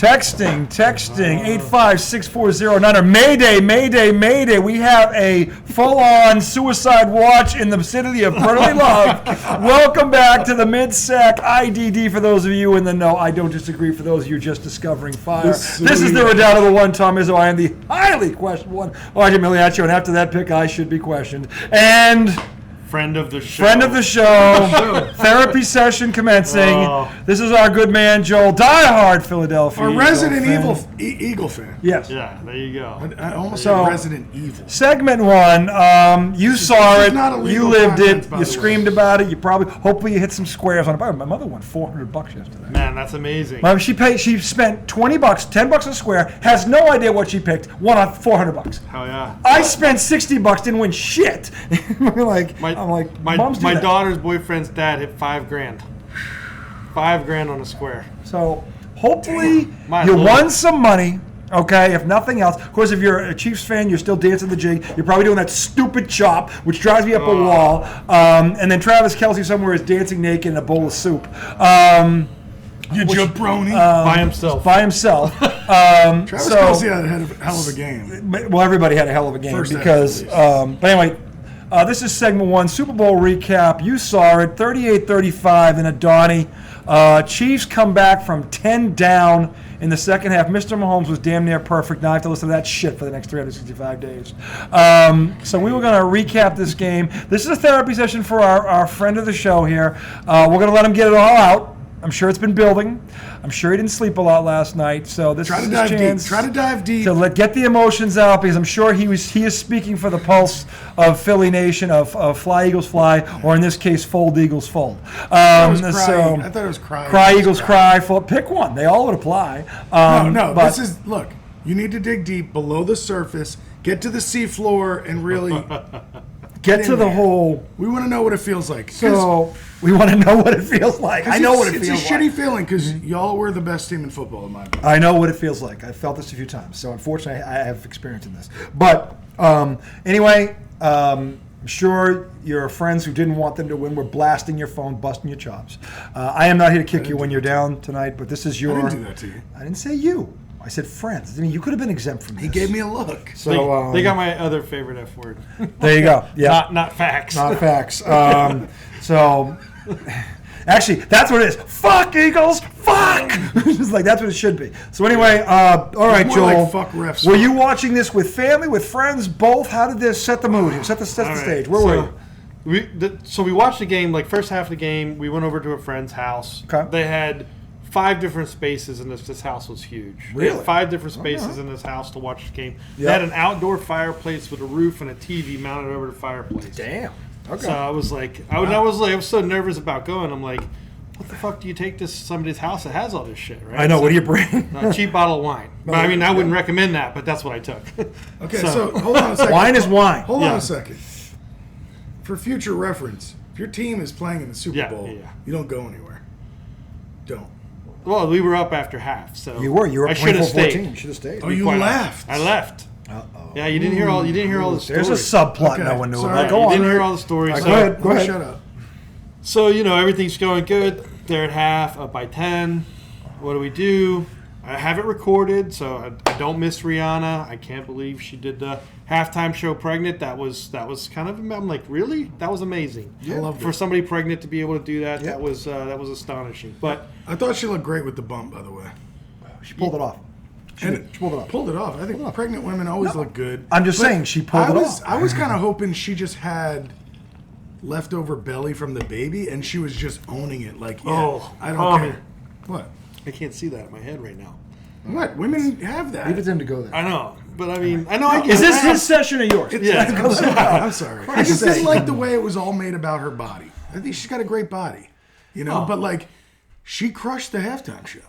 Texting 85640 Mayday. We have a full-on suicide watch in the city of brotherly love. Welcome back to the Mid-Sac IDD for those of you in the know. I don't disagree for those of you just discovering fire. This is the Reidadjustments one, Tom Izzo. I am the highly questioned one, RJ Miliaccio, and after that pick, I should be questioned. And... Friend of the show. Therapy session commencing. This is our good man, Joel, diehard Philadelphia Or Resident Eagle fan. Yes. Yeah, there you go. I almost said Resident Evil. Segment 1, you saw it, you lived it, you screamed about it, hopefully you hit some squares on it. My mother won $400 yesterday. Man, that's amazing. She spent $20, $10 a square, has no idea what she picked, won on $400. Hell yeah. I spent $60, didn't win shit. My daughter's boyfriend's dad hit $5,000. $5,000 on a square. So hopefully you won some money. Okay, if nothing else. Of course, if you're a Chiefs fan, you're still dancing the jig. You're probably doing that stupid chop, which drives me up a wall. And then Travis Kelce somewhere is dancing naked in a bowl of soup. You jabroni. By himself. Travis Kelce had a hell of a game. Well, everybody had a hell of a game because. But anyway. This is segment 1, Super Bowl recap. You saw it, 38-35 in a Donnie. Chiefs come back from 10 down in the second half. Mr. Mahomes was damn near perfect. Now I have to listen to that shit for the next 365 days. So we were going to recap this game. This is a therapy session for our friend of the show here. We're going to let him get it all out. I'm sure it's been building. I'm sure he didn't sleep a lot last night. So this is his chance. Try to dive deep. To get the emotions out because I'm sure he is speaking for the pulse of Philly Nation, of Fly Eagles Fly, or in this case, Fold Eagles Fold. I thought it was Cry. Cry Eagles Cry. Pick one. They all would apply. This is, look, you need to dig deep below the surface, get to the seafloor, and really... Get to the whole... We want to know what it feels like. So, we want to know what it feels like. I know what it feels like. It's a shitty feeling because y'all were the best team in football, in my opinion. I know what it feels like. I've felt this a few times. So, unfortunately, I have experience in this. But, anyway, I'm sure your friends who didn't want them to win were blasting your phone, busting your chops. I am not here to kick you when you're down tonight, but this is your... I didn't do that to you. I didn't say you. I said friends. I mean, you could have been exempt from this. He gave me a look. So they got my other favorite F word. There you go. Yeah. Not facts. Not facts. So, actually, that's what it is. Fuck Eagles. Fuck. Just like that's what it should be. So anyway, all right, Joel. Like fuck refs. Were you watching this with family, with friends, both? How did this set the mood? Set the stage. Where were you? So we watched the game. Like first half of the game, we went over to a friend's house. Okay. They had 5 different spaces, and this house was huge. Really? They had 5 different spaces in this house to watch the game. They had an outdoor fireplace with a roof and a TV mounted over the fireplace. Damn. Okay. So I was like, I was so nervous about going. I'm like, what the fuck do you take this to somebody's house that has all this shit, right? I know. So, what do you bring? A cheap bottle of wine. But I mean, I wouldn't recommend that, but that's what I took. Okay, so hold on a second. Wine is wine. Hold on a second. For future reference, if your team is playing in the Super Bowl, you don't go anywhere. Don't. Well, we were up after half, so you were up 24-14. You should have stayed. Oh, you left. I left. Uh-oh. Yeah, you didn't hear all the stories. There's a subplot no one knew about. Go on. You didn't hear all the stories. Right, go ahead. Shut up. So, everything's going good. They're at half, up by 10. What do? I have it recorded, so I don't miss Rihanna. I can't believe she did the halftime show pregnant. That was kind of, I'm like, really? That was amazing. Yeah. I loved for it. somebody pregnant to be able to do that. Yeah. That was astonishing. But I thought she looked great with the bump, by the way. She pulled it off. She pulled it off. I think pregnant women always look good. I'm just saying she pulled it off. I was kind of hoping she just had leftover belly from the baby, and she was just owning it. Like, I don't care. What? I can't see that in my head right now. What? Women have that. Leave it to him to go there. I know. But I mean, I know I get Is this his session or yours? I'm sorry. I just didn't like the way it was all made about her body. I think she's got a great body. But like, she crushed the halftime show.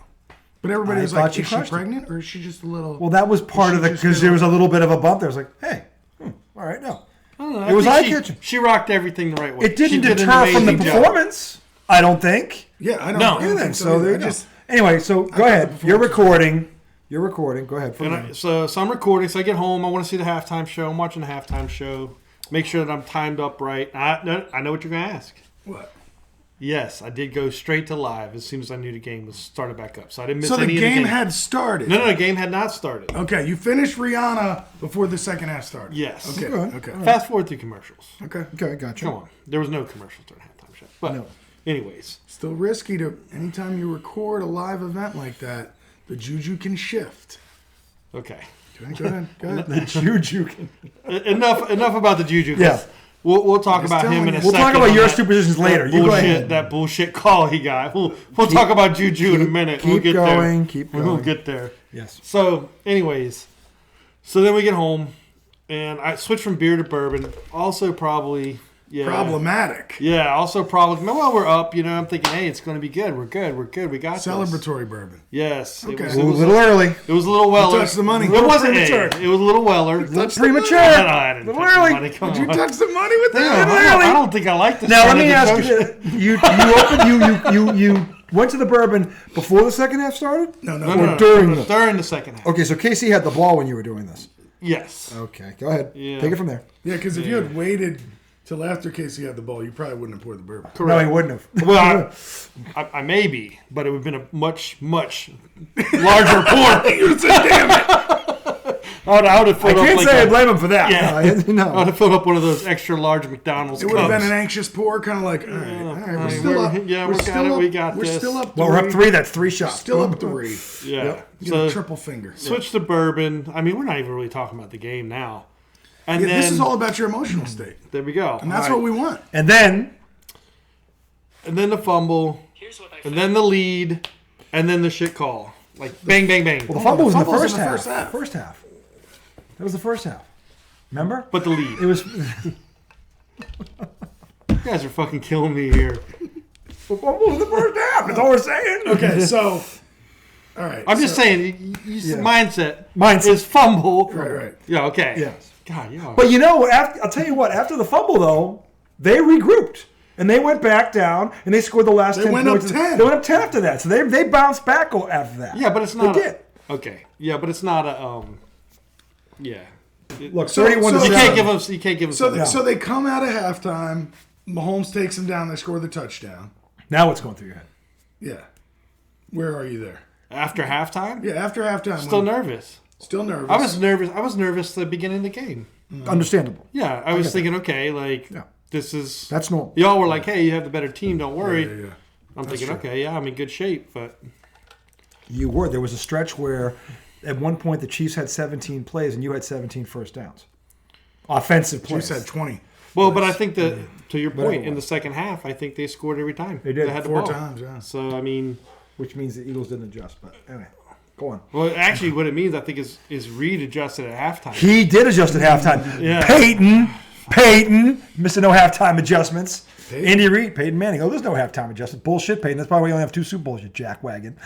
But everybody was like, is she pregnant or is she just a little... Well, that was part of the... Because there was a little bit of a bump there. I was like, hey, all right, no. I don't know. It was eye-catching. She rocked everything the right way. It didn't deter from the performance, I don't think. Yeah, I don't think so. There you go. Anyway, so go ahead. You're recording. Go ahead. So I'm recording. So I get home. I want to see the halftime show. I'm watching the halftime show. Make sure that I'm timed up right. I know what you're going to ask. What? Yes, I did go straight to live as soon as I knew the game was started back up. So I didn't miss any So of the the game had started. No, the game had not started. Okay, you finished Rihanna before the second half started. Yes. Okay. Fast forward through commercials. Okay. Gotcha. Come on. There was no commercials during halftime show. But No. anyways. Still risky to anytime you record a live event like that, the juju can shift. Okay. Go ahead. The juju can. Enough about the Juju. Yeah. We'll talk about him in a We'll second. talk about on your that- superstitions later. That You go bullshit, ahead. that bullshit call he got. We'll talk about Juju in a minute. We'll Keep get going. there. Keep We'll going. get there. Yes. So, anyways, then we get home, and I switched from beer to bourbon. Also, probably Problematic. Yeah, also probably. Well, we're up. I'm thinking, hey, it's going to be good. We're good. We got this. Celebratory bourbon. Yes. Okay. A little early. It was a little weller. touched the money. It wasn't premature. It was a little weller. Touched the Premature. money. I didn't Little touch the early. money. Come Did you on. touch the money with Damn, that? I don't think I like this. Now let kind of me ask devotion. you. You went to the bourbon before the second half started? No. Or during the. During the second half. Okay, so Casey had the ball when you were doing this. Yes. Okay, go ahead. Yeah. Take it from there. Yeah, because if you had waited till after Casey had the ball, you probably wouldn't have poured the bourbon. No, he wouldn't have. Well, I may be, but it would have been a much larger pour. You said, damn it. I would have I filled up can't like say I a, blame him for that. Yeah. No, I would no. have filled up one of those extra large McDonald's It would have cups. been an anxious pour, kind of like, all right, we're Hey, still up. yeah, we're we got still it, up. we got We're this. still up. Well, we're up 3. That's 3 shots. Still up 3. Yeah. Yep. Get So a triple finger. switch to bourbon. I mean, we're not even really talking about the game now. And Yeah, then this is all about your emotional state, there we go. and that's All what right. we want. And then And then the fumble, and then the lead, and then the shit call. Like bang, bang, bang. well, the fumble was in the fumble's first in the half. first half. First half. That was the first half. Remember? But the lead. It was. You guys are fucking killing me here. The fumble was in the first half. That's all we're saying. Okay, so, all right. I'm just saying, mindset Mindset. is fumble. Right. Yeah, okay. Yes. God, yeah. But I'll tell you what. After the fumble, though, they regrouped and they went back down and they scored the last 10 went up points. 10. They went up 10 after that. So they bounced back after that. Yeah, but it's not. They did. Okay. Yeah, but it's not a. Yeah. Look, 31 so- to You 7. can't give them. You can't give them. So they come out of halftime. Mahomes takes them down. They score the touchdown. Now what's going through your head? Yeah. Where are you there? After halftime. Yeah, after halftime. Still nervous. Still nervous. I was nervous. I was nervous at the beginning of the game. Understandable. Yeah, I was thinking, okay, like Yeah. this is. That's normal. Y'all were like, hey, you have the better team. Don't worry. Yeah. I'm thinking, okay, yeah, I'm in good shape, but You were. There was a stretch where at one point the Chiefs had 17 plays and you had 17 first downs. Offensive plays. You said 20. well, but I think that to your point, Whatever. in the second half, I think they scored every time. They did. had the 4 ball. times, yeah. So I mean, Which means the Eagles didn't adjust. But anyway, go on. well, actually, what it means, I think, is Reed adjusted at halftime. He did adjust at halftime. Yeah. Peyton, missing no halftime adjustments. Andy Reid, Peyton Manning. Oh, there's no halftime adjustment. Bullshit, Peyton. That's probably why you only have 2 Super Bowls, you jackwagon.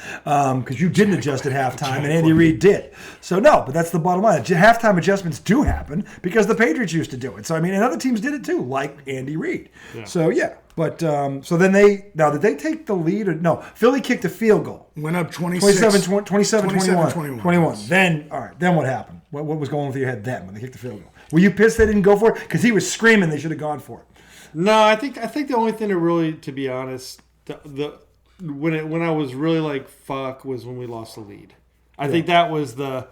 Because you didn't adjust at halftime, and Andy Reid did. So, no, but that's the bottom line. Halftime adjustments do happen because the Patriots used to do it. So, I mean, and other teams did it too, like Andy Reid. Yeah. So, yeah. But, so then did they take the lead? Or no, Philly kicked a field goal. Went up 26. 27-21. Then, all right, then what happened? What was going through your head then when they kicked the field goal? Were you pissed they didn't go for it? Because he was screaming they should have gone for it. No, I think the only thing that really, to be honest, when I was really like fuck was when we lost the lead. I think that was a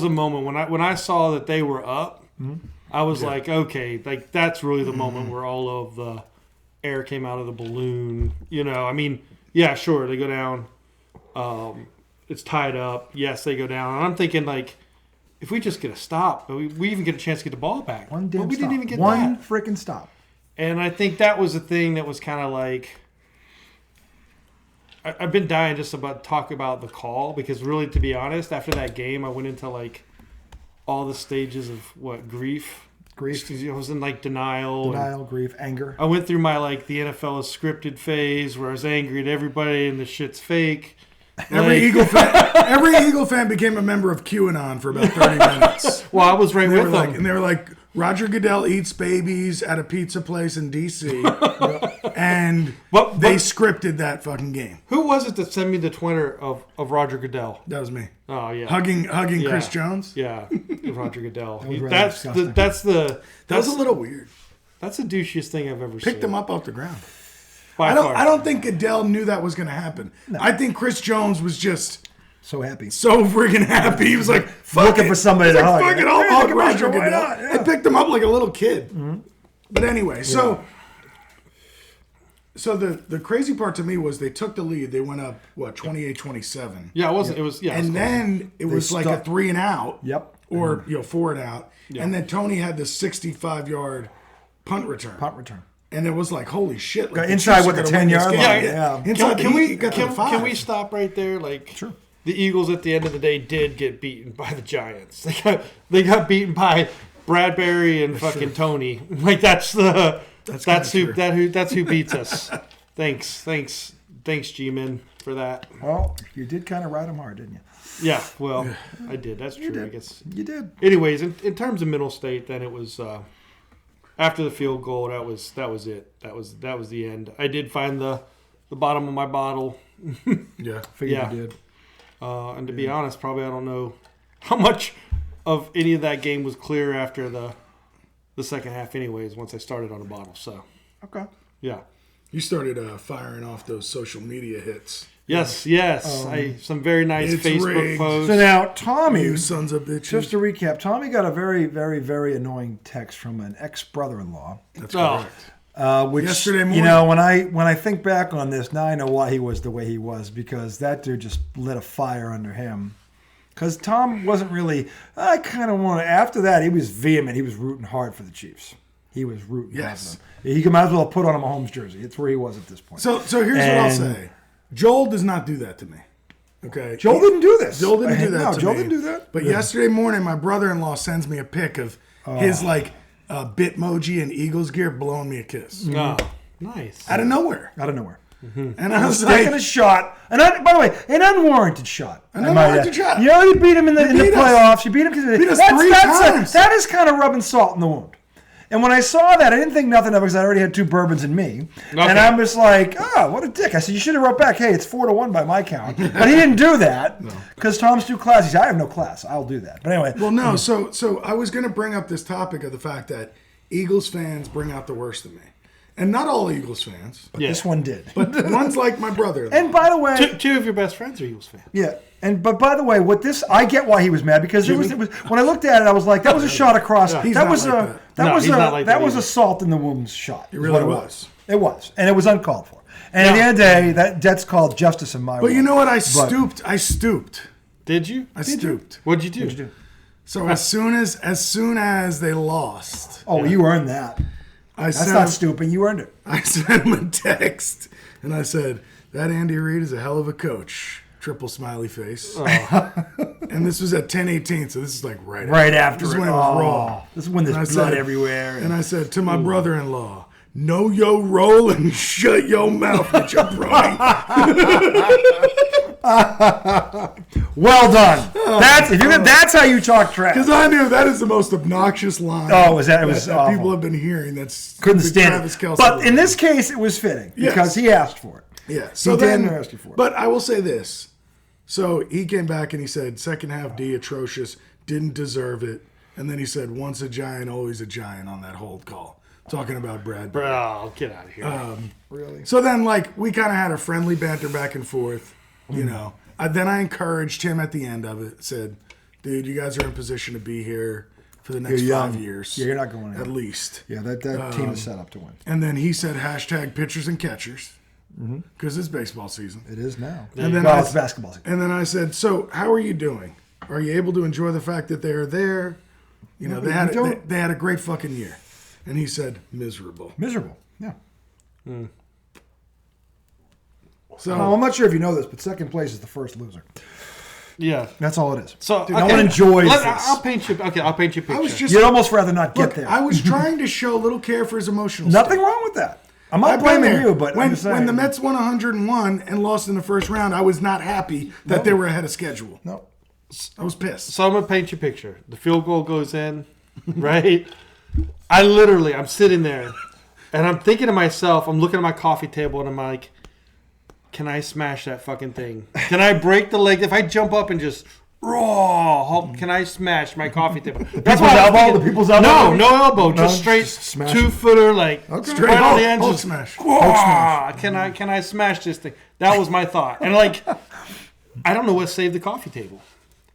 moment when I saw that they were up. I was like, okay, like that's really the moment where all of the air came out of the balloon. I mean, yeah, sure, they go down. It's tied up. Yes, they go down. And I'm thinking like, if we just get a stop, we even get a chance to get the ball back. One damn but we stop. didn't even get One that. freaking stop. And I think that was the thing that was kind of like, I've been dying just about to talk about the call because really, to be honest, after that game, I went into like all the stages of grief. Grief. I was in like denial. Denial, grief, anger. I went through my like the NFL is scripted phase where I was angry at everybody and the shit's fake. Every Eagle fan became a member of QAnon for about 30 minutes. Well, I was right with them. And they were like, Roger Goodell eats babies at a pizza place in D.C. And they scripted that fucking game. Who was it that sent me the Twitter of Roger Goodell? That was me. Oh yeah, Hugging Chris Jones. Yeah, Roger Goodell. was rather That disgusting. was a little weird. That's the douchiest thing I've ever seen. Picked him up off the ground. By I far. don't think Goodell knew that was going to happen. No. I think Chris Jones was just so happy. So friggin' happy. He was like, looking for somebody to hug. Fuck it, I'll hug Roger Goodell. Yeah. I picked him up like a little kid. Mm-hmm. But anyway, so the crazy part to me was they took the lead. They went up, 28-27. Yeah, it wasn't. It was, yeah. And then it was like a 3 and out. Yep. Or, 4 and out. Yep. And then Tony had the 65-yard punt return. And it was like, holy shit. Like, inside with the 10-yard line. Yeah. Can we stop right there? Like, sure. The Eagles at the end of the day did get beaten by the Giants. They got beaten by Bradbury and fucking Tony. Like that's who beats us. Thanks, G-Men, for that. Well, you did kind of ride them hard, didn't you? Yeah, well, I did. That's true. I guess you did. Anyways, in terms of Middle State, then it was after the field goal. That was it. That was the end. I did find the bottom of my bottle. Yeah, you did. And to be honest, probably I don't know how much of any of that game was clear after the second half anyways, once I started on a bottle. So okay. Yeah. You started firing off those social media hits. Yes. Some very nice Facebook rigged. posts. So now, Tommy, you sons of bitches. Just to recap, Tommy got a very, very, very annoying text from an ex-brother-in-law. That's correct. Which, yesterday morning. when I think back on this, now I know why he was the way he was, because that dude just lit a fire under him. Because Tom wasn't really, I kind of wanted, after that, he was vehement. He was rooting hard for the Chiefs. He was rooting hard for them. He might as well put on a Mahomes jersey. It's where he was at this point. So here's what I'll say. Joel does not do that to me. Okay? Joel didn't do this. Joel didn't do that No, to Joel me. didn't do that. But yesterday morning, my brother-in-law sends me a pic of his, Bitmoji and Eagles gear blowing me a kiss. Oh, nice. Out of nowhere. Mm-hmm. And I was taking a shot. And by the way, an unwarranted shot. An unwarranted shot. You beat him in the playoffs. You beat him because beat us 3 times. That is kind of rubbing salt in the wound. And when I saw that, I didn't think nothing of it because I already had 2 bourbons in me. Okay. And I'm just like, what a dick. I said, you should have wrote back, hey, it's 4-1 by my count. But he didn't do that because Tom's too classy. He said, I have no class. I'll do that. But anyway. Well, no. So I was going to bring up this topic of the fact that Eagles fans bring out the worst in me. And not all Eagles fans. But this one did. But one's like my brother. And by the way. Two of your best friends are Eagles fans. Yeah. But by the way, I get why he was mad because it was when I looked at it, I was like, that was a shot across. That was a salt in the womb's shot. It really was. It was, and it was uncalled for. And at the end of the day, that's called justice in my world. But you know what? I stooped. Did you? I stooped. What'd you do? So as soon as they lost. Oh, you earned that. That's not stooping. You earned it. I sent him a text, and I said, that Andy Reid is a hell of a coach. Triple smiley face. Oh. And this was at 10:18, so this is like right after. This is when it was raw. This is when there's blood everywhere. And I said to my brother-in-law, know your role and shut your mouth with your brody. Well done. That's how you talk trash. Because I knew that is the most obnoxious line. Oh, was that? It was that people have been hearing. That's couldn't stand Travis it. Kelce but in this case, it was fitting because he asked for it. Yeah. So he didn't ask you for it. But I will say this. So he came back and he said, second half D, atrocious, didn't deserve it. And then he said, once a giant, always a giant on that hold call. Talking about Brad. Bro, get out of here. Really? So then, we kind of had a friendly banter back and forth, you know. Then I encouraged him at the end of it, said, dude, you guys are in position to be here for the next 5 years. Yeah, you're not going at least. Yeah, that team is set up to win. And then he said, hashtag pitchers and catchers. Because it's baseball season. It is now. And then it's basketball season. And then I said, so how are you doing? Are you able to enjoy the fact that they are there? You know, they had a great fucking year. And he said, miserable. Miserable, yeah. So I'm not sure if you know this, but second place is the first loser. Yeah, that's all it is. So no one enjoys this. I'll paint you a picture. You'd almost rather not get there. I was trying to show a little care for his emotional Nothing state. wrong with that. I'm not blaming you, but when the Mets won 101 and lost in the first round, I was not happy that they were ahead of schedule. No. I was pissed. So I'm going to paint you a picture. The field goal goes in, right? I'm sitting there, and I'm thinking to myself, I'm looking at my coffee table, and I'm like, can I smash that fucking thing? Can I break the leg? If I jump up and just raw. Can I smash my coffee table? That's why the people's elbow. No elbow, just straight 2-footer, like straight on the end. Hulk smash. Can I smash this thing? That was my thought, and like, I don't know what saved the coffee table.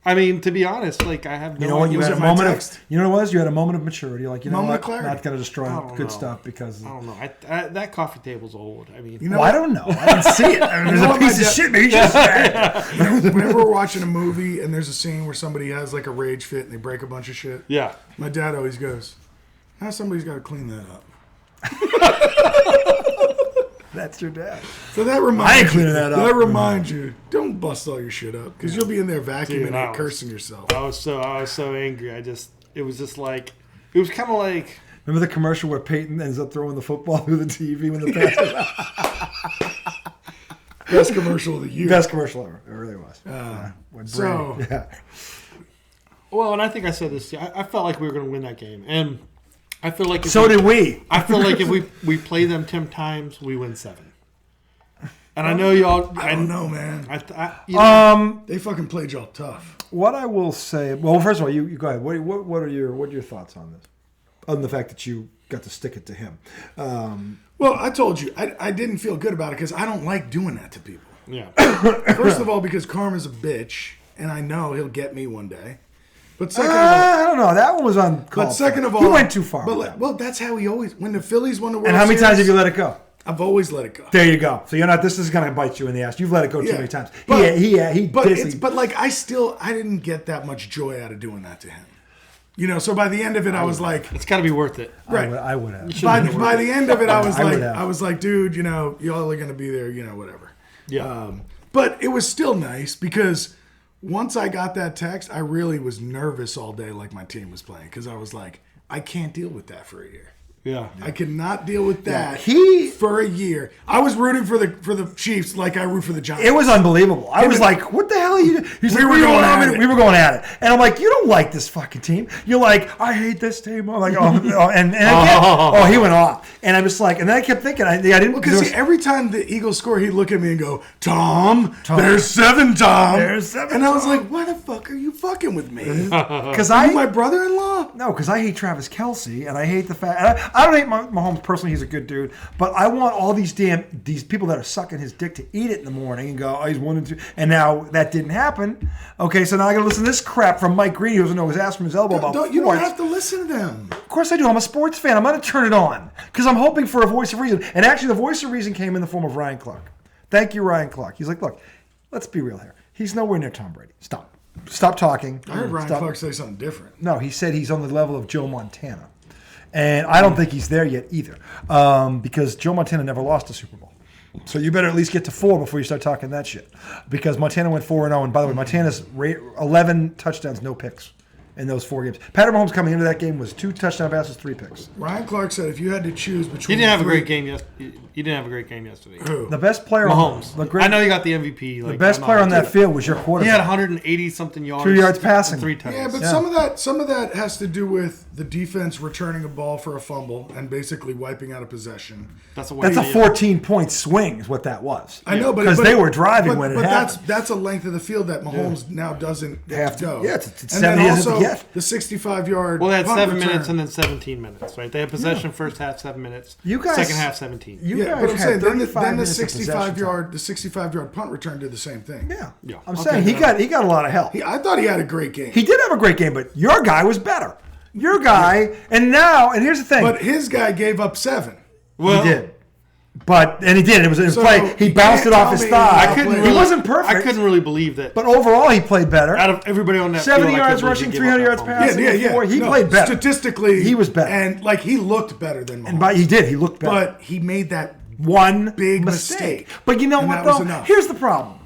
I mean, to be honest, like I have no. You know what? idea. You had a moment of. You know what it was? You had a moment of maturity. Like, you know what? Clarity. Not going to destroy good stuff because. I don't know. That coffee table's old. I mean, I don't know. I didn't see it. I mean, there's a piece of shit. Maybe just whenever we're watching a movie and there's a scene where somebody has like a rage fit and they break a bunch of shit. Yeah. My dad always goes, "Now somebody's got to clean that up." That's your dad. So that reminds I ain't cleaning that up. That reminds you, don't bust all your shit up because you'll be in there vacuuming and cursing yourself. I was so angry. It was just like, it was kind of like. Remember the commercial where Peyton ends up throwing the football through the TV when the pass? Best commercial of the year. Best commercial ever. It really was. Well, and I think I said this. I felt like we were going to win that game, and I feel like did we. I feel like if we play them 10 times, we win 7. And I know y'all. I don't know, man. They fucking played y'all tough. What I will say. Well, first of all, you go ahead. What are your thoughts on this? On the fact that you got to stick it to him. Well, I told you I didn't feel good about it because I don't like doing that to people. Yeah. First of all, because Karma's a bitch, and I know he'll get me one day. But second of all, I don't know. That one was on. But second of all, he went too far. Well, that's how he always. When the Phillies won the World Series. And how many times have you let it go? I've always let it go. There you go. So you're not. This is going to bite you in the ass. You've let it go too many times. But, he. But like I didn't get that much joy out of doing that to him. You know. So by the end of it, I was like, it's got to be worth it. Right. I would have. By the end of it, I was like, dude, you know, y'all are going to be there. You know, whatever. Yeah. But it was still nice because. Once I got that text, I really was nervous all day like my team was playing because I was like, I can't deal with that for a year. Yeah. I cannot deal with that for a year. I was rooting for the Chiefs like I root for the Giants. It was unbelievable. I was like, what the hell are you doing? We were going at it. And I'm like, you don't like this fucking team. You're like, I hate this team. I'm like, and again, he went off. And I was like, and then I kept thinking, I didn't. Because every time the Eagles score, he'd look at me and go, Tom, there's 7, Tom. There's 7. And I was like, why the fuck are you fucking with me? Because are you my brother-in-law? No, because I hate Travis Kelce, and I hate the fact. I don't hate Mahomes personally; he's a good dude. But I want all these people that are sucking his dick to eat it in the morning and go, "Oh, he's 1 and 2," and now that didn't happen. Okay, so now I got to listen to this crap from Mike Green, who doesn't know his ass from his elbow about sports. You don't have to listen to them. Of course I do. I'm a sports fan. I'm going to turn it on because I'm hoping for a voice of reason. And actually, the voice of reason came in the form of Ryan Clark. Thank you, Ryan Clark. He's like, look, let's be real here. He's nowhere near Tom Brady. Stop talking. I heard Ryan Clark say something different. No, he said he's on the level of Joe Montana. And I don't think he's there yet either because Joe Montana never lost a Super Bowl. So you better at least get to 4 before you start talking that shit. Because Montana went 4-0. And by the way, Montana's 11 touchdowns, no picks in those 4 games. Patrick Mahomes coming into that game was 2 touchdown passes, 3 picks. Ryan Clark said if you had to choose between... He didn't have a great game yesterday. He didn't have a great game yesterday. Who? The best player... Mahomes. I know you got the MVP. The best player on that field was your quarterback. He had 180-something yards. 2 yards passing. 3 touchdowns. Yeah, but some of that has to do with the defense returning a ball for a fumble and basically wiping out a possession. That's a 14-point swing is what that was. I know, but... Because they were driving when it happened. But that's a length of the field that Mahomes now doesn't have to go. Yeah, it's and 70 then also the 65-yard Well, they had 7 minutes and then 17 minutes, right? They had possession first half 7 minutes. Second half 17. But I'm saying then the 65-yard punt return did the same thing. Yeah. I'm saying he got a lot of help. I thought he had a great game. He did have a great game, but your guy was better. Your guy, and here's the thing. But his guy gave up 7. Well, he did. And he did. It was in play. He bounced it off his thigh. He wasn't perfect. I couldn't really believe that. But overall, he played better. Out of everybody on that 70 field, yards rushing, 300 yards passing. Yeah. He played better. Statistically, he was better. And he looked better than Mahomes. And he did. He looked better. But he made that one big mistake. But you know what, though? Here's the problem.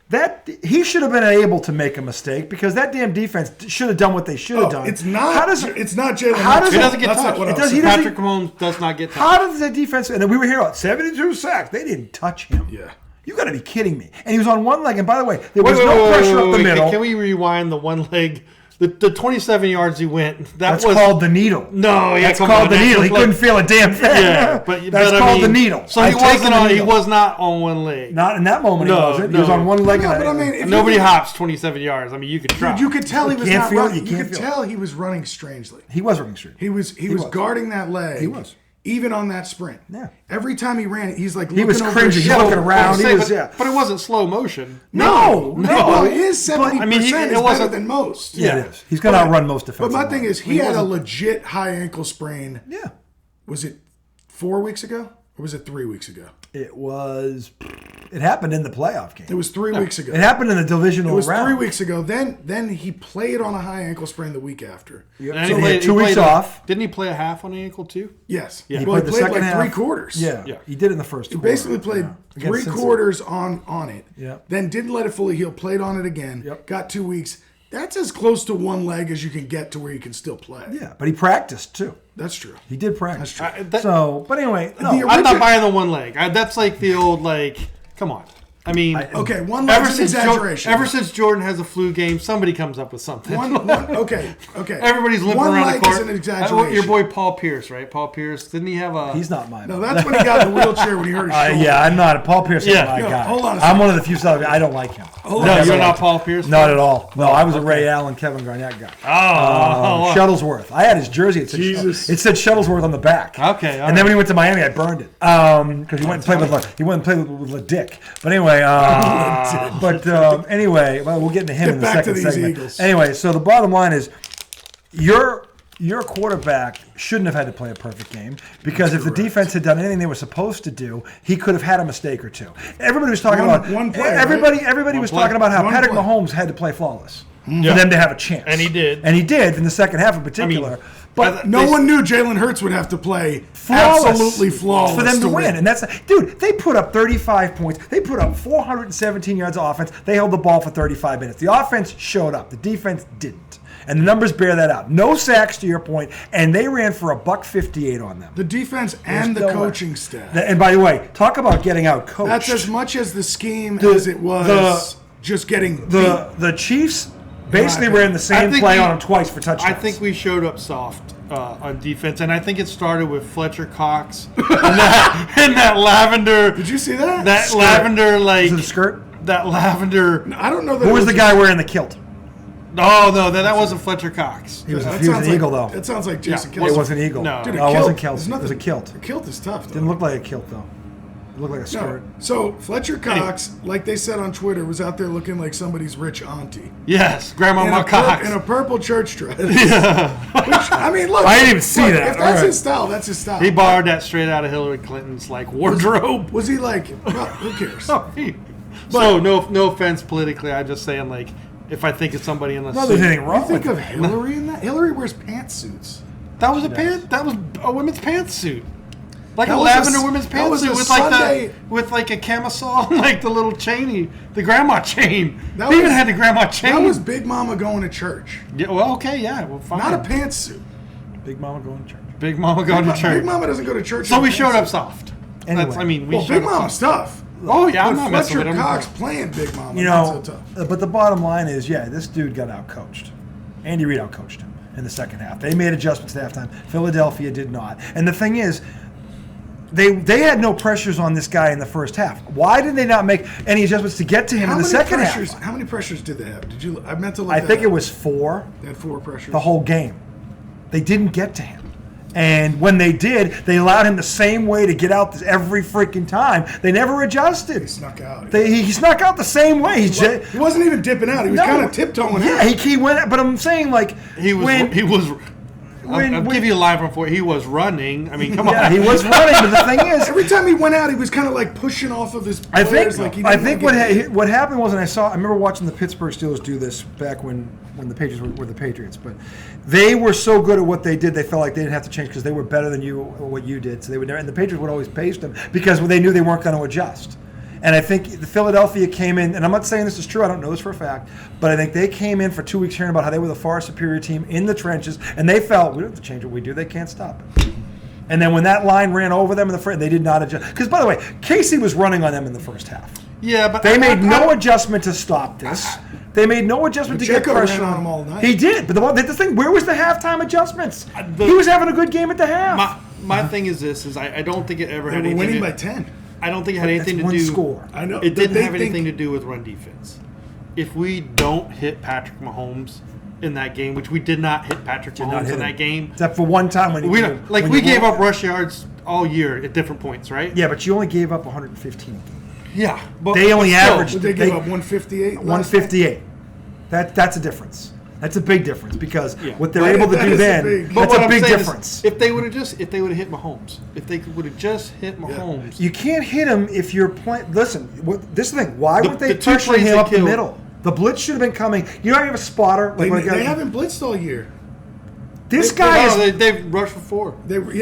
That he should have been able to make a mistake because that damn defense should have done what they should have done. It's not. It's not Jalen. He doesn't get touched. Patrick Mahomes does not get touched. How does that defense? And we were here 72 sacks. They didn't touch him. Yeah. You got to be kidding me. And he was on one leg. And by the way, there was no pressure up the middle. Can we rewind the one leg The 27 yards he went. That's called the needle. No, yeah, that's called the needle. He couldn't feel a damn thing. Yeah, that's called the needle. So he was not on one leg. Not in that moment. He wasn't. He was on one leg. But I mean, nobody hops 27 yards. I mean, you could try. Dude, you could tell he was not running. You could tell he was running strangely. He was running strangely. He was guarding that leg. He was. Even on that sprint. Yeah. Every time he ran, he's like he was over cringing. He's looking around. But it wasn't slow motion. No. Well, his 70% is better than most. Yeah, it is. He's going to outrun most defensive. But my thing is, he had a legit high ankle sprain. Yeah. Was it 4 weeks ago? Or was it 3 weeks ago? It happened in the playoff game. It was 3 weeks ago. It happened in the divisional round. It was 3 weeks ago. Then he played on a high ankle sprain the week after. Yep. So he had 2 weeks off. Didn't he play a half on the ankle too? Yes. Yeah. He played like half. 3 quarters. Yeah. He did in the first quarter. He basically played 3 quarters on it. Yeah. Then didn't let it fully heal. Played on it again. Yep. Got 2 weeks. That's as close to one leg as you can get to where you can still play. Yeah, but he practiced too. That's true. He did practice. That's true. But anyway, no. I'm not buying the one leg. That's like the old come on. I mean, one leg's an exaggeration. Ever since Jordan has a flu game, somebody comes up with something. Okay. Everybody's limping one around leg the court. Is an exaggeration. Your boy Paul Pierce, right? Paul Pierce, didn't he have a? He's not mine. No, that's when he got in the wheelchair when he hurt his shoulder. Yeah, I'm not. Paul Pierce is my guy. Hold on a second. I'm one of the few stuff I don't like him. No, you're not Paul Pierce? Not at all. No, I was a Ray Allen, Kevin Garnett guy. Shuttlesworth. I had his jersey. It said Shuttlesworth on the back. Okay. And then when he went to Miami, I burned it because he went and played with a dick. But anyway, anyway, we'll get into him in the second segment. Eagles. Anyway, so the bottom line is, your quarterback shouldn't have had to play a perfect game because if the defense had done anything they were supposed to do, he could have had a mistake or two. Everybody was talking about one play. Everybody was talking about how Patrick Mahomes had to play flawless for them to have a chance, and he did. And he did in the second half in particular. But no one knew Jalen Hurts would have to play absolutely flawless for them to win. And they put up 35 points. They put up 417 yards of offense. They held the ball for 35 minutes. The offense showed up. The defense didn't. And the numbers bear that out. No sacks, to your point, and they ran for $158 on them. The defense and the coaching staff. And by the way, talk about getting out coached. That's as much as the scheme as it was just getting the Chiefs basically ran the same play on them twice for touchdowns. I think we showed up soft on defense, and I think it started with Fletcher Cox and that lavender. Did you see that? That skirt. Lavender, like was it a skirt? That lavender. I don't know. Who was the guy wearing the kilt? Oh no, that wasn't Fletcher Cox. He was an eagle, though. That sounds like Jason Kelce. It wasn't eagle. No, dude, it wasn't kilt. It was a kilt. A kilt is tough. Though. Didn't look like a kilt though. It looked like a skirt. No. So Fletcher Cox, like they said on Twitter, was out there looking like somebody's rich auntie. Yes, Grandma Cox in a purple church dress. Yeah. Which, I mean, look. I didn't even see that. If that's his style, that's his style. He borrowed that straight out of Hillary Clinton's wardrobe. Was he like? Well, who cares? So no offense politically. I'm just saying if I think of somebody in the suit. There's anything wrong. You think of Hillary in that? Hillary wears pantsuits. That was That was a women's pantsuit. Like a lavender women's pantsuit with a camisole, like the little chainy, the grandma chain. They even had the grandma chain. That was Big Mama going to church. Yeah, well, okay, yeah, well, fine. Not a pantsuit. Big Mama going to church. Big Mama going to church. Big Mama doesn't go to church. So we showed up soft. Anyway. Big Mama's tough. Oh yeah, I'm not messing with him. Fletcher Cox playing Big Mama. Not so tough. But the bottom line is, this dude got outcoached. Andy Reid outcoached him in the second half. They made adjustments at halftime. Philadelphia did not. And the thing is, they had no pressures on this guy in the first half. Why did they not make any adjustments to get to him in the second half? How many pressures did they have? I meant to look. I think it was 4. They had 4 pressures the whole game. They didn't get to him. And when they did, they allowed him the same way to get out every freaking time. They never adjusted. He snuck out. He snuck out the same way. He wasn't even dipping out. He was kind of tiptoeing out. Yeah, he went. But I'm saying he was. I'll give you a line before he was running. I mean, come on. Yeah, he was running. But the thing is, every time he went out, he was kind of pushing off of his players. I think what happened was, and I remember watching the Pittsburgh Steelers do this back when the Patriots were the Patriots, but they were so good at what they did, they felt like they didn't have to change because they were better than what you did. So they would never, and the Patriots would always pace them because they knew they weren't going to adjust. And I think the Philadelphia came in, and I'm not saying this is true, I don't know this for a fact, but I think they came in for 2 weeks hearing about how they were the far superior team in the trenches, and they felt, we don't have to change what we do, they can't stop it. And then when that line ran over them in the front, they did not adjust. Because, by the way, Casey was running on them in the first half. Yeah, but they made no adjustment to stop this. They made no adjustment to get pressure on him all night. He did, but the thing, where was the halftime adjustments? He was having a good game at the half. My thing is this: I don't think it ever had They were anything. winning by 10. I don't think it had anything to one do. Score. I know it didn't have anything to do with run defense. If we don't hit Patrick Mahomes in that game, which we did not hit Patrick Mahomes in that game, except for one time when we gave up rush yards all year at different points, right? Yeah, but you only gave up 115 a game. Yeah, but they only averaged. Did they give up 158? 158. That's a difference. That's a big difference because what they're able to that do is then, but that's a big difference. If they would have hit Mahomes, if they would have just hit Mahomes, you can't hit him if you're playing. Listen, this is the thing. Why weren't they two pressuring plays him they up the killed. middle? The blitz should have been coming. You don't have a spotter. They haven't blitzed all year. This guy is. They rushed for 4.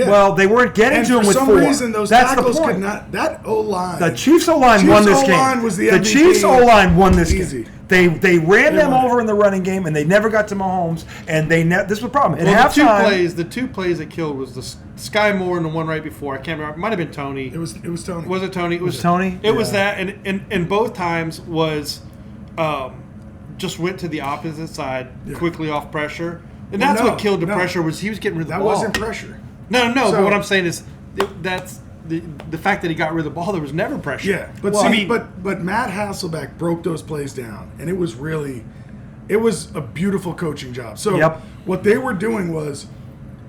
Well, they weren't getting to him with 4. For some reason, those That's tackles the point. could not. That O-line. The Chiefs O-line won this game. O-line was the The MVP. Chiefs O-line won this Easy. game. They ran them over in the running game, and they never got to Mahomes. And this was the problem. At halftime, the two plays that killed was the Sky Moore and the one right before. I can't remember. It might have been Tony. It was Tony. Was it Tony? It was Tony. It was that, and both times was just went to the opposite side quickly off pressure, and that's what killed the pressure was he was getting rid of the ball. That wasn't pressure. No. But what I'm saying is that's. The fact that he got rid of the ball, there was never pressure. Yeah, but but Matt Hasselbeck broke those plays down, and it was a beautiful coaching job. So what they were doing was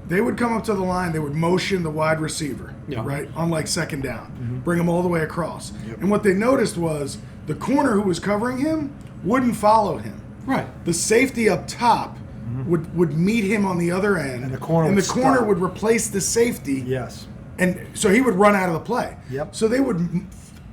they would come up to the line, they would motion the wide receiver, right, on like second down, bring him all the way across. And what they noticed was the corner who was covering him wouldn't follow him. Right. The safety up top would meet him on the other end, and the corner would replace the safety. Yes. And so he would run out of the play. Yep. So they would,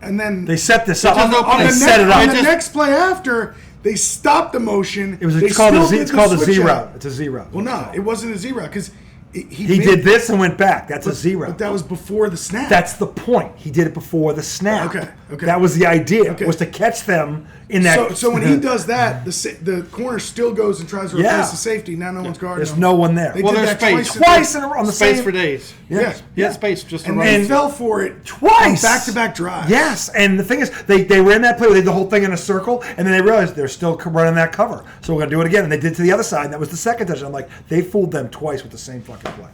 and then they set this up. They set it up. On the next play after, they stopped the motion. It's called a Z route. It's a Z route. Well, no, it wasn't a Z route because he did this and went back. That's a Z route. But that was before the snap. That's the point. He did it before the snap. Okay. That was the idea. Was to catch them in that. So when he does that, the corner still goes and tries to replace the safety. Now no one's guarding. There's no one there. There's space. Twice on the space same for days. Yes. He had space just to run. And they fell for it twice. Back-to-back drives. Yes, and the thing is, they ran that play. They did the whole thing in a circle, and then they realized they're still running that cover. So we're going to do it again. And they did it to the other side, and that was the second touchdown. I'm like, they fooled them twice with the same fucking play.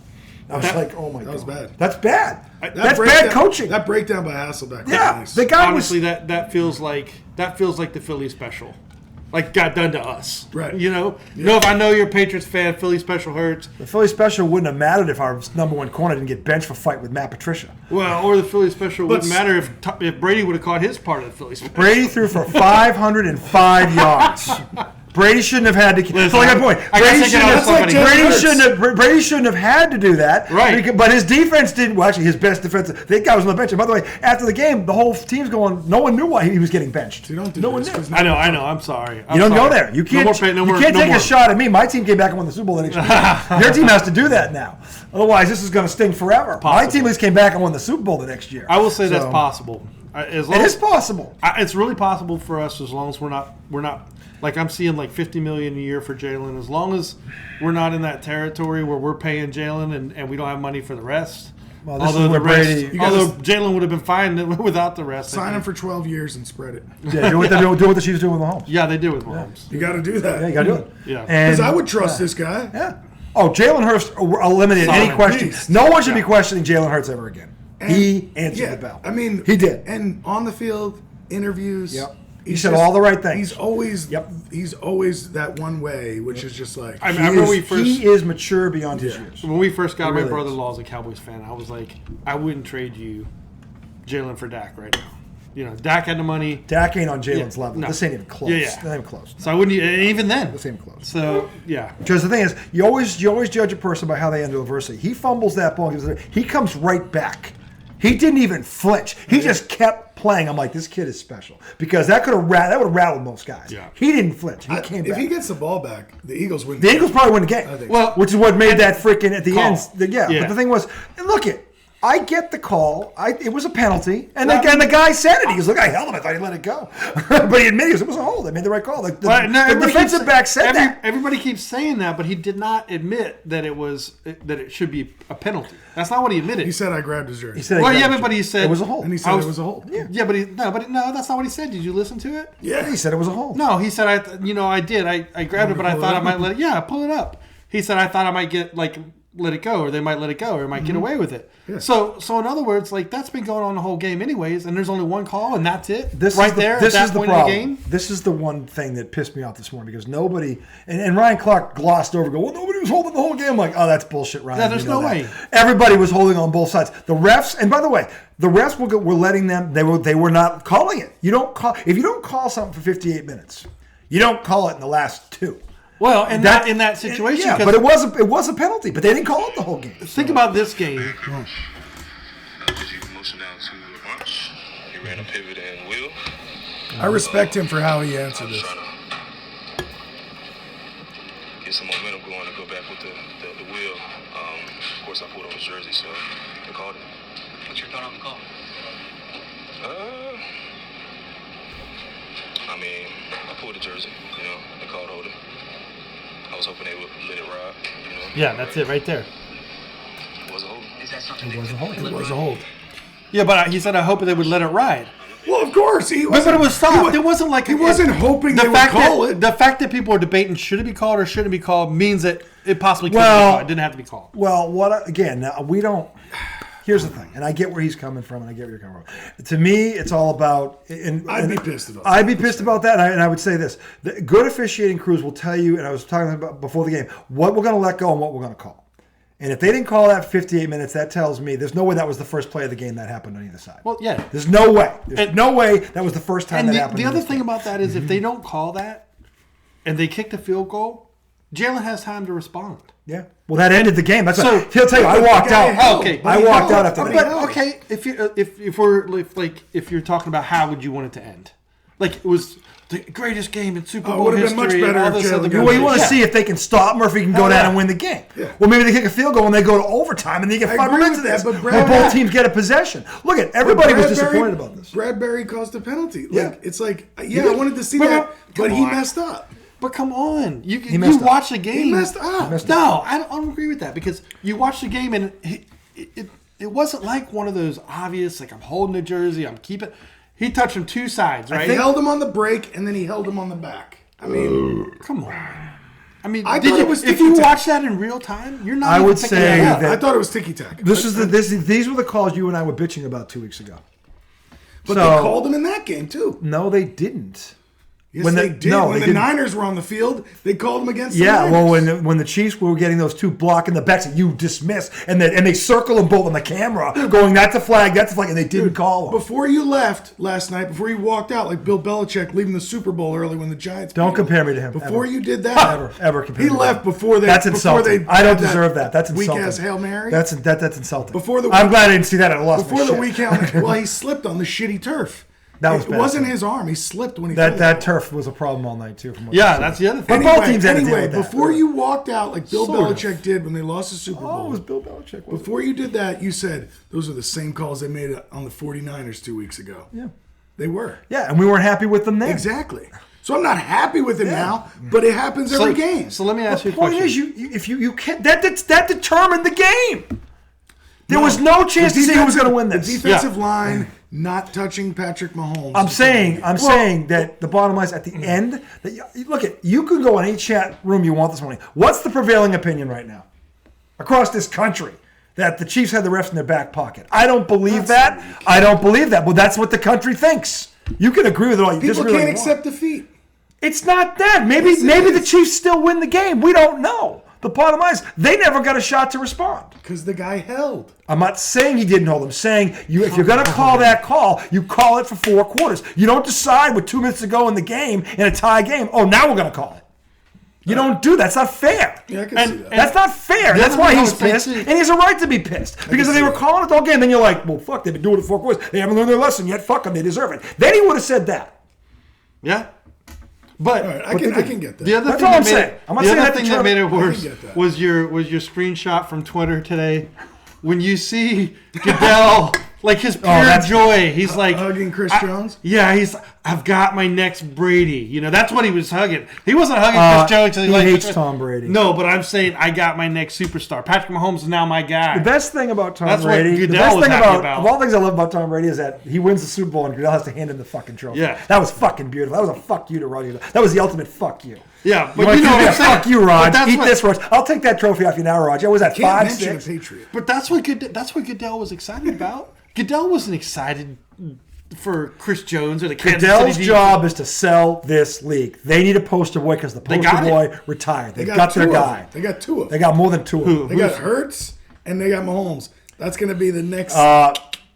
I was like, oh my God. That was bad. That's bad. That's bad coaching. That breakdown by Hasselbeck. Yeah. Nice. The guy honestly, that feels like the Philly special. Like got done to us. Right. You know? You know, if I know you're a Patriots fan, Philly special hurts. The Philly special wouldn't have mattered if our number one corner didn't get benched for fight with Matt Patricia. Well, or the Philly special wouldn't matter if Brady would have caught his part of the Philly special. Brady threw for 505 yards. Brady shouldn't have had to. That's like my point. Brady shouldn't have had to do that. Right. But his defense didn't. Well, actually, his best defensive. That guy was on the bench. And by the way, after the game, the whole team's going. No one knew why he was getting benched. So you don't do no one this, knew. I know. I'm sorry. You don't go there. You can't. You can't take a shot at me. My team came back and won the Super Bowl the next year. Your team has to do that now. Otherwise, this is going to sting forever. My team at least came back and won the Super Bowl the next year. I will say that's possible. It is possible. It's really possible for us as long as we're not. Like I'm seeing like $50 million a year for Jalen. As long as we're not in that territory where we're paying Jalen and we don't have money for the rest. Well, although Jalen would have been fine without the rest. Sign him for 12 years and spread it. Yeah, do what the Chiefs do with Mahomes. Yeah, they do with Mahomes. You got to do that. Yeah, you got to do it. Yeah, because I would trust this guy. Yeah. Oh, Jalen Hurts eliminated any question. No one should be questioning Jalen Hurts ever again. He answered the bell. I mean, he did. And on the field, interviews. Yep. He said all the right things. He's always that one way, which is just like he is mature beyond his years. When we first got my brother-in-law as a Cowboys fan, I was like, I wouldn't trade you Jalen for Dak right now. You know, Dak had the money. Dak ain't on Jalen's level. No. This ain't even close. Yeah. Not even close. So I wouldn't even then. This ain't close. So yeah. Because the thing is, you always judge a person by how they handle adversity. He fumbles that ball. He comes right back. He didn't even flinch. He just kept playing. I'm like, this kid is special because that would have rattled most guys. Yeah. He didn't flinch. He came back. If he gets the ball back, the Eagles win. The Eagles probably win the game. I think which is what made that freaking at the end. Yeah. But the thing was, look it. I get the call. It was a penalty, and the guy said it. He was like, "I held him. I thought he let it go," but he admitted it was a hold. They made the right call. The defensive back said that. Everybody keeps saying that, but he did not admit that it should be a penalty. That's not what he admitted. He said I grabbed his jersey. He said, but he said it was a hold, and he said it was a hold. Yeah, but no, that's not what he said. Did you listen to it? Yeah, he said it was a hold. No, he said I did. I grabbed it, but I thought I might let it. Yeah, pull it up. He said I thought I might let it go, or they might let it go, or might get away with it. Yeah. So in other words, that's been going on the whole game anyways, and there's only one call, and that's it. This is the problem. This is the one thing that pissed me off this morning because nobody and Ryan Clark glossed over. Well, nobody was holding the whole game. I'm like, oh, that's bullshit, Ryan. Yeah, there's no way. Everybody was holding on both sides. The refs, and by the way, the refs were letting them. They were not calling it. You don't call if you don't call something for 58 minutes. You don't call it in the last 2. Well, and that in that situation, yeah, but it was a penalty, but they didn't call it the whole game. Think about this game. He ran a pivot and wheel. I respect him for how he answered this. Get some momentum going to go back with the wheel. Of course, I pulled on his jersey, so they called it. What's your thought on the call? I pulled the jersey. They called holding. I was hoping they would let it ride. Yeah, that's it right there. It was a hold. Is that something? It was a hold. Yeah, but he said I hope they would let it ride. Well, of course. But it was stopped. It wasn't like he wasn't hoping they would call it. The fact that people are debating should it be called or shouldn't be called means that it possibly could be called. It didn't have to be called. Well, we don't. Here's the thing, and I get where he's coming from, and I get where you're coming from. To me, it's all about. I'd be pissed about that. I'd be pissed about that, and I would say this: the good officiating crews will tell you, and I was talking about before the game, what we're going to let go and what we're going to call. And if they didn't call that 58 minutes, that tells me there's no way that was the first play of the game that happened on either side. Well, yeah, there's no way. There's no way that was the first time that happened. The other thing about that is if they don't call that, and they kick the field goal, Jalen has time to respond. Yeah. Well, that ended the game. That's he'll tell you. I walked out. Okay. I walked out after that. But okay, if you're talking about how would you want it to end, like it was the greatest game in Super Bowl history. It would have been much better if Jalen. Well, you want to see if they can stop him or if he can go down and win the game. Yeah. Well, maybe they kick a field goal and they go to overtime and they get 5 minutes of this. But both teams get a possession. Look at everybody was disappointed about this. Bradbury caused a penalty. It's like I wanted to see that, but he messed up. But come on, you watch the game. He messed up. No, I don't agree with that because you watch the game and it wasn't like one of those obvious like I'm holding the jersey, I'm keeping. He touched him 2 sides, right? He held him on the break and then he held him on the back. I mean, come on. I mean, if you watch that in real time, you're not. I would say that I thought it was ticky tack. These were the calls you and I were bitching about 2 weeks ago. But they called him in that game too. No, they didn't. Yes, they did. When the Niners were on the field, they called them against the Niners. Well, when the Chiefs were getting those 2 blocking the backs that you dismiss, and they circle them both on the camera, going, that's a flag, and they didn't call them. Before you left last night, before you walked out, like Bill Belichick leaving the Super Bowl early when the Giants Don't compare me to him. Before you did that. Ever compare He me left before they. That's insulting. I don't deserve that. That's insulting. Weak-ass Hail Mary? That's insulting. I'm glad I didn't see that. I lost Before the weekend, well, he slipped on the shitty turf. It wasn't his arm. He slipped when he fell. That turf was a problem all night too. That's the other thing. But both teams had to deal with that. Before you walked out, like Bill Belichick did when they lost the Super Bowl. Oh, it was Bill Belichick. Before you did that, you said those are the same calls they made on the 49ers 2 weeks ago. Yeah, they were. Yeah, and we weren't happy with them then. Exactly. So I'm not happy with it now, but it happens every game. So let me ask you a question. The point is, if you can't, that determined the game. There was no chance to say who was going to win this. The defensive line not touching Patrick Mahomes. I'm saying that the bottom line is at the end. That you can go in any chat room you want this morning. What's the prevailing opinion right now across this country? That the Chiefs had the refs in their back pocket. I don't believe that. I don't believe that. Well, that's what the country thinks. You can agree with it all. People can't accept defeat. It's not that. Maybe the Chiefs still win the game. We don't know. The bottom line is they never got a shot to respond. Because the guy held. I'm not saying he didn't hold. I'm saying if you're going to call that call, you call it for 4 quarters. You don't decide with 2 minutes to go in the game, in a tie game, oh, now we're going to call it. You don't do that. That's not fair. Yeah, I can see that. That's not fair. That's why he's pissed, and he has a right to be pissed. Because if they were calling it the whole game, then you're like, well, fuck, they've been doing it 4 quarters. They haven't learned their lesson yet. Fuck them. They deserve it. Then he would have said that. Yeah. But right, I can get that. The other That's all I'm saying. I'm not saying that made it worse was your screenshot from Twitter today when you see Goodell, like his pure joy, he's like hugging Chris Jones. Yeah, I've got my next Brady. You know, that's what he was hugging. He wasn't hugging Chris Jones. He hates Tom Brady. No, but I'm saying I got my next superstar. Patrick Mahomes is now my guy. The best thing about Tom That's Brady, what the Goodell best was thing happy about of all the things I love about Tom Brady is that he wins the Super Bowl and Goodell has to hand him the fucking trophy. Yeah. That was fucking beautiful. That was a fuck you to Roger. That was the ultimate fuck you. Yeah, but you know what I'm saying. Fuck you, Rod. Eat this, Rod. I'll take that trophy off you now, Rod. Was that 5-6? Patriot. But that's what Goodell was excited about. Goodell wasn't excited for Chris Jones or the Kansas Goodell's City job is to sell this league. They need a poster boy because the poster boy retired. They got their guy. They got two of them. They got more than two of them. They got Hurts and they got Mahomes. That's going to be the next.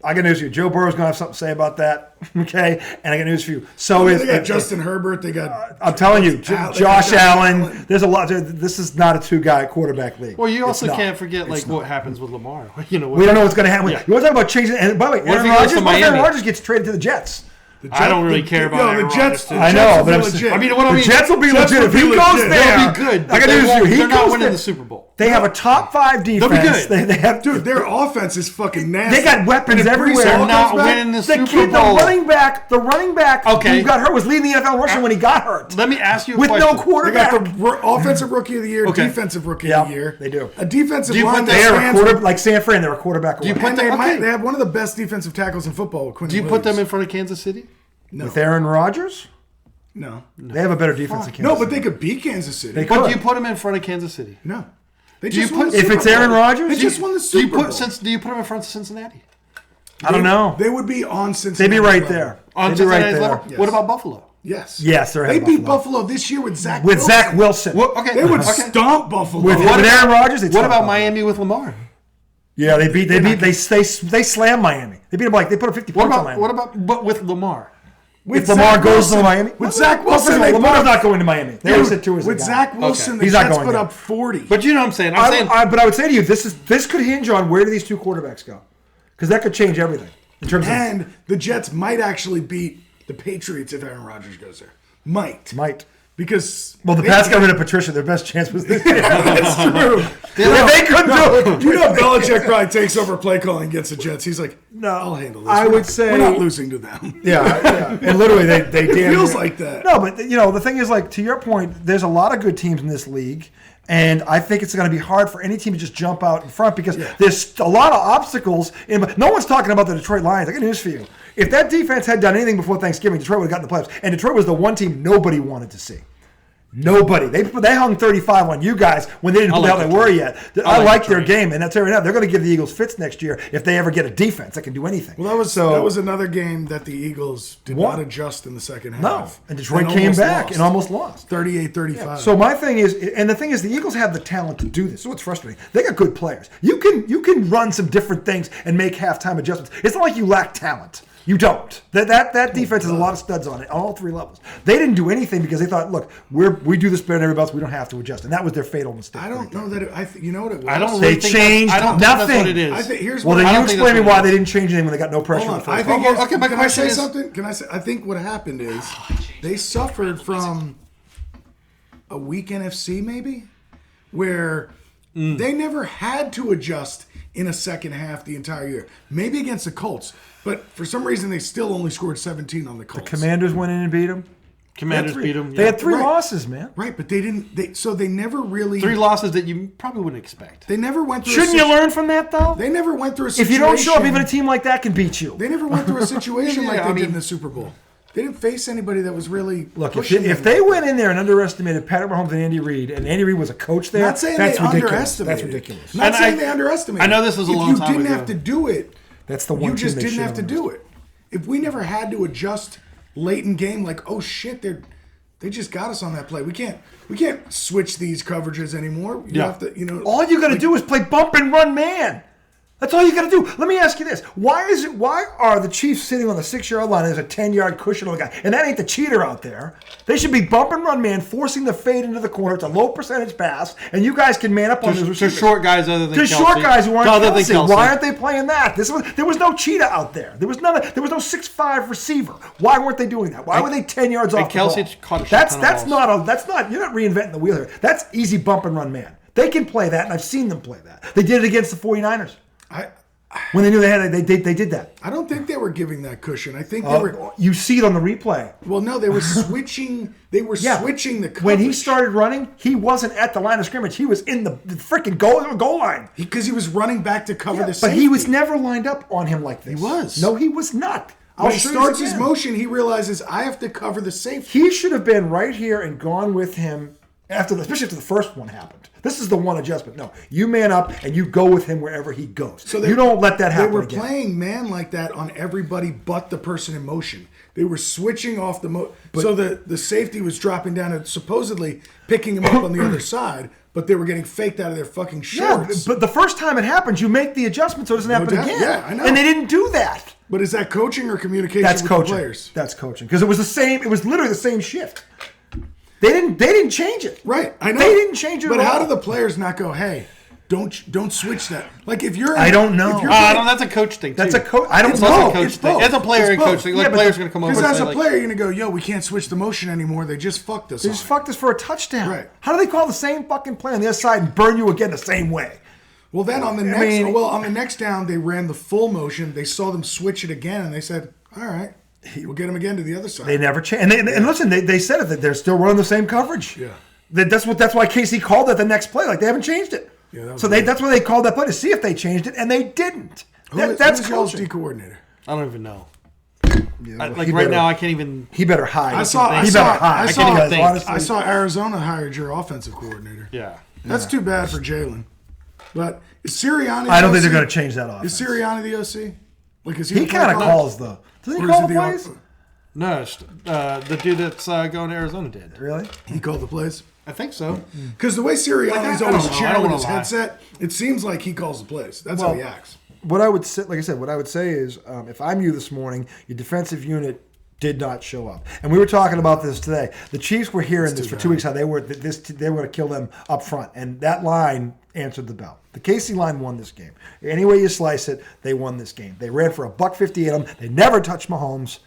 I got news for you. Joe Burrow's going to have something to say about that. Okay? And I got news for you. So they got Justin Herbert. They got. I'm telling you, Josh Allen. There's a lot. This is not a two-guy quarterback league. Well, you also can't forget what happens with Lamar. You know, we don't know what's going to happen. Yeah. You want to talk about changing? And by the way, Aaron Rodgers gets traded to the Jets. I don't really care about Aaron Rodgers. I know, but the Jets will be legit. If he goes there, they'll be good. I got news for you. They're not winning the Super Bowl. They have a top 5 defense. They'll be good. Dude, their offense is fucking nasty. They got weapons everywhere. They're not winning the Super Bowl. The running back who got hurt was leading the NFL rushing when he got hurt. Let me ask you a question. With no quarterback. They got the offensive rookie of the year, defensive rookie of the year. They do. A defensive line they are like San Fran. They're a quarterback away. They have one of the best defensive tackles in football. Do you put them in front of Kansas City? No. With Aaron Rodgers? No. They have a better defense than Kansas City. No, but they could beat Kansas City. But do you put them in front of Kansas City? No. If it's Aaron Rodgers? They just won the Super Bowl. Do you put them in front of Cincinnati? I don't know. They would be on Cincinnati. They'd be right there. On Cincinnati's level? Yes. What about Buffalo? Yes. Yes, they beat Buffalo this year with Zach Wilson. Zach Wilson. They would stomp Buffalo. With Aaron Rodgers? What about Miami with Lamar? Yeah, they slammed Miami. They beat them they put a 50 points on Miami. What about but with Lamar? If Lamar goes to Miami? With Zach Wilson. Lamar's not going to Miami. They always said 2 with Zach Wilson, the Jets put up 40. But you know what I'm saying? But I would say to you, this could hinge on where do these two quarterbacks go? Because that could change everything. And the Jets might actually beat the Patriots if Aaron Rodgers goes there. Might. Because the Pats got rid of Patricia. Their best chance was this year. That's true. They couldn't do it. You know, Belichick probably takes over play calling against the Jets. He's like, no, I'll handle this. I would say we're not losing to them. Yeah. And literally, they it feels like that. No, but the thing is, to your point, there's a lot of good teams in this league. And I think it's going to be hard for any team to just jump out in front because there's a lot of obstacles. No one's talking about the Detroit Lions. I got news for you. If that defense had done anything before Thanksgiving, Detroit would have gotten the playoffs. And Detroit was the one team nobody wanted to see. Nobody. They hung 35 on you guys when they didn't know how they were yet. I like their game, and that's fair enough. They're going to give the Eagles fits next year if they ever get a defense that can do anything. Well, that was another game that the Eagles did not adjust in the second half. No, and Detroit came back and almost lost. 38-35. Yeah. So my thing is, and the thing is, the Eagles have the talent to do this. This is what's frustrating. They got good players. You can run some different things and make halftime adjustments. It's not like you lack talent. You don't. That defense has a lot of studs on it, on all 3 levels. They didn't do anything because they thought, look, we do this better than everybody else. We don't have to adjust, and that was their fatal mistake. I don't know that. You know what it was? I don't. They changed nothing. That's what it is. Then you explain me why they didn't change anything when they got no pressure. I think. Okay, but can I say something? Can I say? I think what happened is they suffered from a weak NFC, maybe, where they never had to adjust in a second half the entire year. Maybe against the Colts. But for some reason, they still only scored 17 on the Colts. The Commanders went in and beat them. Commanders beat them. They had 3 losses, man. Right, but they didn't. So they never really 3 losses that you probably wouldn't expect. They never went through. Shouldn't you learn from that though? They never went through a situation. If you don't show up, even a team like that can beat you. They never went through a situation like they did in the Super Bowl. They didn't face anybody that was really if they went in there and underestimated Patrick Mahomes and Andy Reid was a coach there, not saying that's they ridiculous. Underestimated. That's ridiculous. Not saying they underestimated. I know this was a long time ago. You didn't have to do it. That's the one. You just didn't have to do it. If we never had to adjust late in game, like, oh shit, they just got us on that play. We can't switch these coverages anymore. You have to, all you got to do is play bump and run man. That's all you got to do. Let me ask you this: Why are the Chiefs sitting on the 6-yard line? There's a 10-yard cushion on the guy, and that ain't the cheater out there. They should be bump and run man, forcing the fade into the corner. It's a low percentage pass, and you guys can man up on those receivers. To short guys other than Kelsey. Short guys who aren't Kelsey. Why aren't they playing that? There was no cheetah out there. There was no 6'5" receiver. Why weren't they doing that? Why were they 10 yards off the ball? Kelsey caught a shot That's not. You're not reinventing the wheel here. That's easy bump and run man. They can play that, and I've seen them play that. They did it against the 49ers. When they knew they did that. I don't think they were giving that cushion. I think they were. You see it on the replay. Well, no, they were switching. They were switching the coverage. When he started running, he wasn't at the line of scrimmage. He was in the freaking goal line. Because he was running back to cover the safety. But he was never lined up on him like this. He was. No, he was not. When he starts his motion, he realizes, I have to cover the safety. He should have been right here and gone with him, especially after the first one happened. This is the one adjustment. No, you man up and you go with him wherever he goes. So you don't let that happen again. They were playing man like that on everybody but the person in motion. They were switching off so the safety was dropping down and supposedly picking him up on the other side, but they were getting faked out of their fucking shorts. Yeah, but the first time it happens, you make the adjustment so it doesn't happen again. Yeah, I know. And they didn't do that. But is that coaching or communication with the players? That's coaching. Because it was the same. It was literally the same shift. They didn't change it. Right, I know. They didn't change it But at all. how do the players not go, hey, don't switch that? Like if you're, I don't know. That's a coach thing. Too. That's a coach. I don't it's know. Also a coach it's thing. both. It's a player and coach thing. Like players are going to come over. Because as a like, player, you're going to go, yo, we can't switch the motion anymore. They just fucked us. They just fucked us for a touchdown. Right. How do they call the same fucking play on the other side and burn you again the same way? Well, then on the next down, they ran the full motion. They saw them switch it again, and they said, all right, we'll get him again to the other side. They never changed. And listen, they said it, that they're still running the same coverage. Yeah. That's why Casey called it the next play. Like they haven't changed it. Yeah, that's why they called that play to see if they changed it, and they didn't. That's y'all's coaching. D coordinator. I don't even know. Yeah, now, I can't even. He better hide. I saw Arizona hired your offensive coordinator. Yeah. That's too bad for Jalen. But is Sirianni? I don't think they're going to change that offense. Is Sirianni the OC? Like is he kind of calls though. Doesn't he call the plays? No, the dude that's going to Arizona did. Really? He called the plays. I think so. Because the way Sirianni's always chatting with his lie. headset, it seems like he calls the plays. That's how he acts. What I would say, like I said, what I would say is, if I'm you this morning, your defensive unit did not show up, and we were talking about this today. The Chiefs were hearing this for 2 weeks how they were going to kill them up front, and that line answered the bell. The KC line won this game. Any way you slice it, they won this game. They ran for $158 on them. They never touched Mahomes.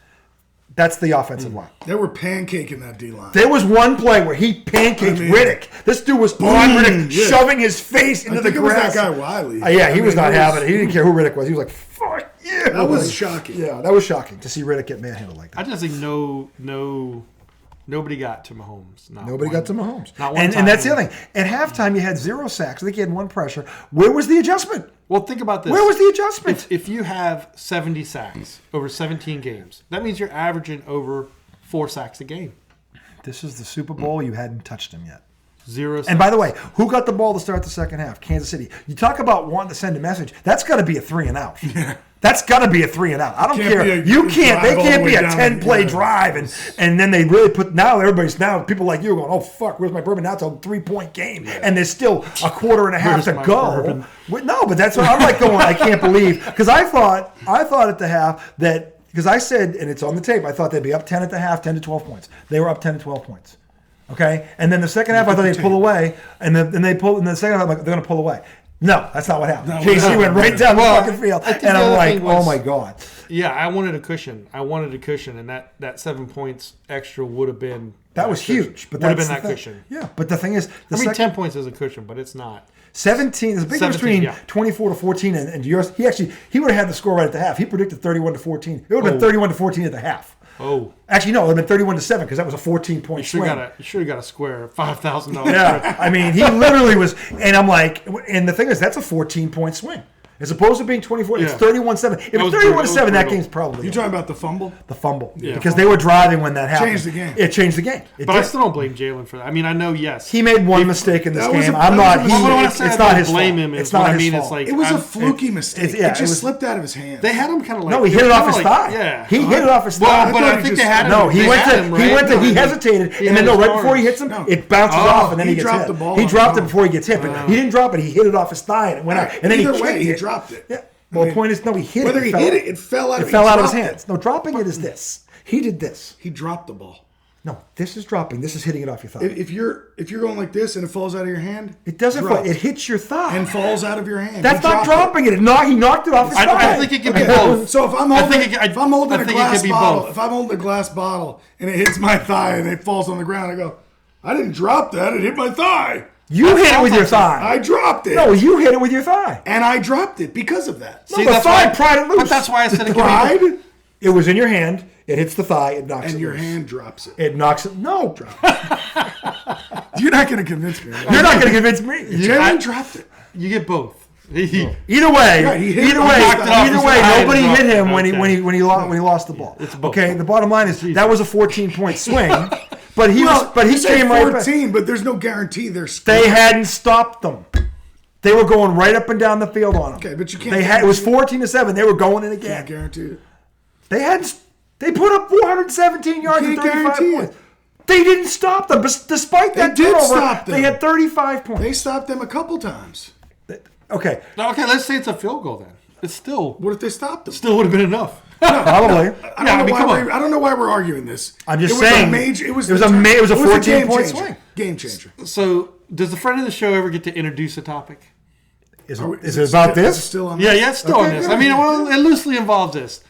That's the offensive line. They were pancaking that D-line. There was one play where he pancaked Riddick. This dude was on Riddick, shoving his face into the grass. It was that guy Wiley. He was not having it. He didn't care who Riddick was. He was like, fuck yeah. That was shocking. Yeah, that was shocking to see Riddick get manhandled like that. I just think nobody got to Mahomes. Nobody got to Mahomes. Not one time. And that's the other thing. At halftime, you had 0 sacks. I think you had 1 pressure. Where was the adjustment? Well, think about this. Where was the adjustment? If you have 70 sacks over 17 games, that means you're averaging over 4 sacks a game. This is the Super Bowl. You hadn't touched him yet. 0 sacks. And by the way, who got the ball to start the second half? Kansas City. You talk about wanting to send a message. That's got to be a 3 and out. Yeah. That's got to be a 3 and out. I don't care. You can't. They can't be a 10-play drive, and then they really put. Now people like you are going, oh fuck, where's my bourbon? Now it's a 3-point game, and there's still a quarter and a half to go. No, but that's what I'm like going. I can't believe because I thought at the half that because I said, and it's on the tape, I thought they'd be up 10 at the half, 10 to 12 points. They were up 10 to 12 points. Okay, and then the second half I thought they'd pull away, and then they pulled. In the second half, I'm like, they're going to pull away. No, that's not what happened. KC went right down the fucking field, and I'm like, oh my god. Yeah, I wanted a cushion, and that 7 points extra would have been that was huge. But would have been that cushion. Yeah, but the thing is, 10 points is a cushion, but it's not. 17. There's a big difference between 24 to 14 and yours. He would have had the score right at the half. He predicted 31 to 14. It would have been 31 to 14 at the half. Oh, actually, no, it would have been 31 to 7 because that was a 14-point swing. You should have got a square $5,000. Yeah, I mean, he literally was, and I'm like, and the thing is, that's a 14-point swing. As opposed to being 24, it's 31-7. If it's 31-7, that game's probably. You talking about the fumble? The fumble, because they were driving when that happened. Changed the game. It changed the game. But I still don't blame Jalen for that. I mean, I know, yes, he made one mistake in this game. It's not his fault. It's not his fault. It's like it was a fluky mistake. It just slipped out of his hand. They had him kind of like no, he hit it off his thigh. Yeah, he hit it off his thigh. But I think they had him. No, he hesitated, and then right before he hits him, it bounces off, and then he gets hit. He dropped it before he gets hit, but he didn't drop it. He hit it off his thigh, and it went out. And then he dropped it. Yeah. Well, the point is, no, he hit it. Whether he hit it, it fell out. It fell out of his hands. No, dropping it is this. He did this. He dropped the ball. No, this is dropping. This is hitting it off your thigh. If you're going like this and it falls out of your hand, it doesn't fall. It hits your thigh and falls out of your hand. That's not dropping it. He knocked it off his thigh. I think it can be both. So if I'm holding a glass bottle and it hits my thigh and it falls on the ground, I go, I didn't drop that. It hit my thigh. You hit it with your thigh. I dropped it. No, you hit it with your thigh. And I dropped it because of that. See, the thigh pried it loose. But that's why I said it Pride? It was in your hand. It hits the thigh. It knocks it And your loose. hand drops it. It knocks it. No. You're not going to convince me. You're not going to convince me. Jalen dropped it. You get both. Either way, Right, he hit it. either He way, knocked it off his thigh nobody and hit him dropped it. when he lost the ball. It's both. Okay, the bottom line is that was a 14-point swing, but he you said came right back. 14, but there's no guarantee they're They scoring. hadn't stopped them. They were going right up and down the field on them. Okay, but you can't. It was 14-7. They were going in Can't again. guarantee it. They put up 417 yards and Can't 35 guarantee points. it. They didn't stop them. But despite that did turnover, stop them. they had 35 points. They stopped them a couple times. Okay, Okay, let's say it's a field goal then. It's still What if they stopped them? would have been enough. probably. I don't know why we're arguing this. I'm just It was saying, a major, it was it was a 14-point game swing. changer. Game changer. So, does the friend of the show ever get to introduce a topic? Is it about Is it this? still on? Yeah, it's still on this. Okay. I mean, well, it loosely involves this.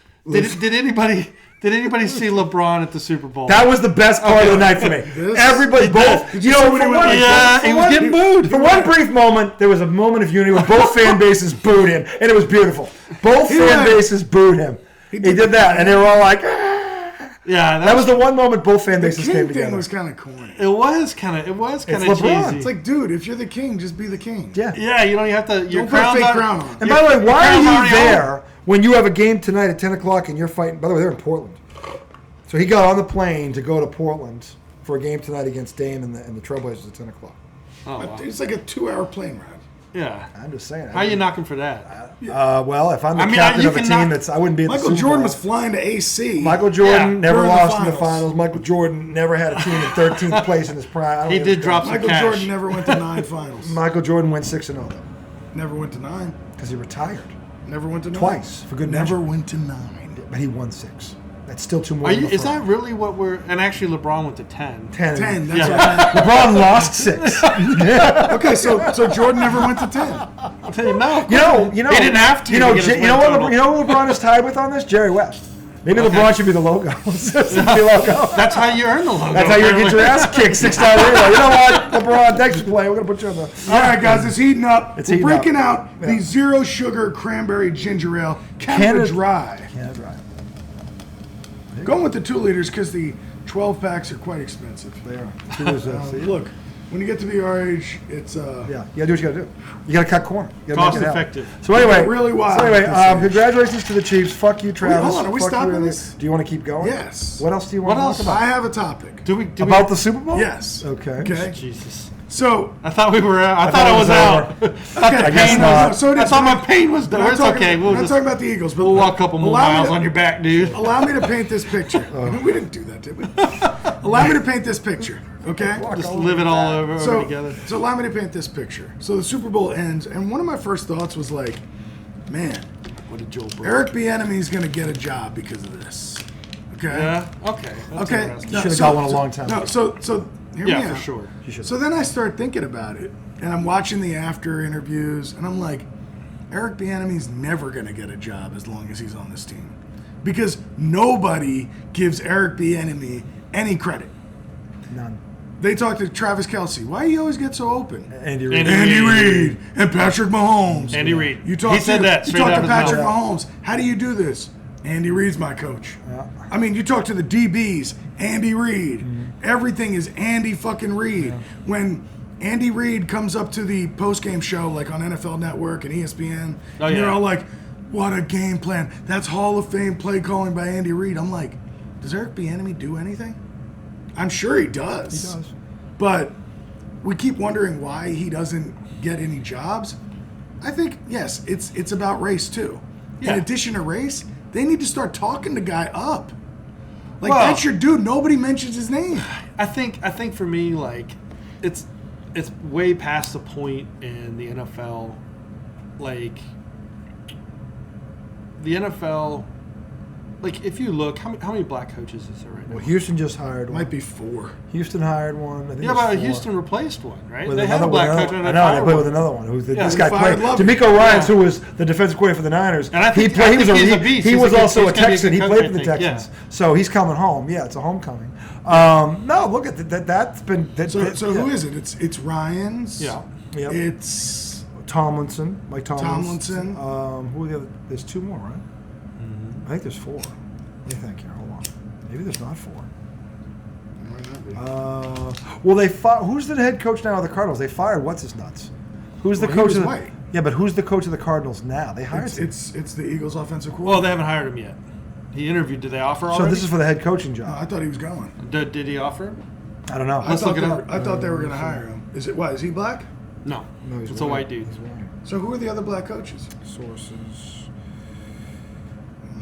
Did anybody see LeBron at the Super Bowl? That was the best part of the night for me. Everybody, both. Did you see when he went like Yeah, he was getting booed. For one brief moment, there was a moment of unity where both fan bases booed him, and it was beautiful. Both fan bases booed him. He did that, and they were all like, "Ah." Yeah, That was the one moment both fan bases King came thing together. was kind of corny. It was kind of LeBron. cheesy. It's like, dude, if you're the king, just be the king. Yeah. Yeah, you don't have to. Your Don't put a crown's fake on- crown on. And by the way, why crown's are you already there when you have a game tonight at 10 o'clock and you're fighting? By the way, they're in Portland. So he got on the plane to go to Portland for a game tonight against Dame and the Trailblazers at 10 o'clock. Oh, wow. It's like a 2-hour plane ride. Yeah. I'm just saying. How are you knocking for that? Well, if I'm the I mean, captain you of a can team knock- I wouldn't be in the Michael Super Jordan Bowl. was flying to AC. Michael Jordan Yeah, never during the lost in the finals. finals. Michael Jordan never had a team in 13th place in his prime. I don't He know did this drop guy. some Michael cash. Jordan never went to 9 finals. Michael Jordan went 6-0 though, Never went to 9. because he retired Never went to 9. twice for good Never measure. went to 9. But he won 6. That's still 2 more. Are than you, the is that front. really what we're? And actually, LeBron went to 10. 10? 10. That's Yeah. what I meant. LeBron lost 6. Okay, so Jordan never went to 10. I'll tell you no. You know, he didn't have to. You know, to get his you know win what? total. You know what LeBron is tied with on this? Jerry West. Maybe LeBron should be the logo. That's how you earn the logo. That's how you get your apparently. ass kicked 6 times. You know what, LeBron? Thanks for playing. We're gonna put you on the. All right, guys, it's heating up. It's We're heating breaking up. out the zero sugar cranberry ginger ale, Canada Dry. Yeah, that's right. Going with the 2 liters because the 12 packs are quite expensive. They are. She was, see? Look, when you get to be our age, it's Yeah, you gotta do what you gotta do. You gotta cut corner. You gotta Cost make it happen. effective. So anyway, Really wild So anyway, at this age. congratulations to the Chiefs. Fuck you, Travis. hold on, are we Fuck stopping you, this? Do you want to keep going? Yes. What else do you want What to else? talk about? I have a topic. Do we About the Super Bowl? Yes. Okay. Okay. Jesus. So I thought we were out. I thought I was out. I guess not. So it I is. thought my pain was I'm done. not It's talking- okay. I'm We'll not just talking about the Eagles, but we'll walk a couple more allow me miles to- on your back, dude. Allow me to paint this picture. We didn't do that, did we? Allow me to paint this picture, okay? Just live it all over together. So allow me to paint this picture. So the Super Bowl ends, and one of my first thoughts was like, man, What did Joel Brady? Eric Bieniemy's going to get a job because of this. Okay? Yeah. Okay. That's Okay. interesting. Should've got one a long time No, ago. so hear me Yeah, out. for sure. So then I start thinking about it, and I'm watching the after interviews, and I'm like, Eric Bieniemy's never going to get a job as long as he's on this team, because nobody gives Eric Bieniemy any credit. None. They talk to Travis Kelce. Why do you always get so open? Andy Reid. Andy Reid and Patrick Mahomes. Andy Reid. You talk He said that You straight talk out to of his Patrick mouth. Mahomes. How do you do this? Andy Reid's my coach. Yeah. I mean, you talk to the DBs. Andy Reid. Mm-hmm. Everything is Andy fucking Reid. When Andy Reid comes up to the post-game show, like on NFL Network and ESPN, Oh, and they're yeah. all like, "What a game plan! That's Hall of Fame play calling by Andy Reid." I'm like, does Eric Bieniemy do anything? I'm sure he does. He does. But we keep wondering why he doesn't get any jobs. I think, yes, it's about race too. Yeah. In addition to race, they need to start talking the guy up. Like, Well- that's your dude. Nobody mentions his name. I think for me, like, it's way past the point in the NFL. Like, the NFL like if you look, how many black coaches is there right now? Well, Houston just hired It one. might be 4. Houston hired one. I think Yeah, it was but 4. Houston replaced one, right? With They had a another black one. coach and I a know, they fired played with one. another one. This they guy fired played. Lovie. D'Amico Ryans, Yeah. who was the defensive coordinator for the Niners. And I think- he I think he's a he, beast. he He's was a good- also he's a gonna be a Texan. good He coach, played I for the think, Texans. yeah. So he's coming home. Yeah, it's a homecoming. No, look at that. That's been. So who is it? It's Ryans. Yeah. Yep. It's Tomlinson, Mike Tomlinson. Tomlinson. Who are the other? There's 2 more, right? I think there's 4. What do you think here? Hold on. Maybe there's not 4. Well, who's the head coach now of the Cardinals? They fired what's his nuts? Who's the Well, he coach was of the? white. Yeah, but who's the coach of the Cardinals now? They hired him. It's the Eagles' offensive Well, coordinator. they haven't hired him yet. He interviewed. Did they offer So already? this is for the head coaching I job. thought he was going. Did he offer him? I don't know. I Let's thought look it up. I thought they were going to hire him. Is it what? Is he black? No. No, he's It's a white dude. He's white. So who are the other black coaches? Sources.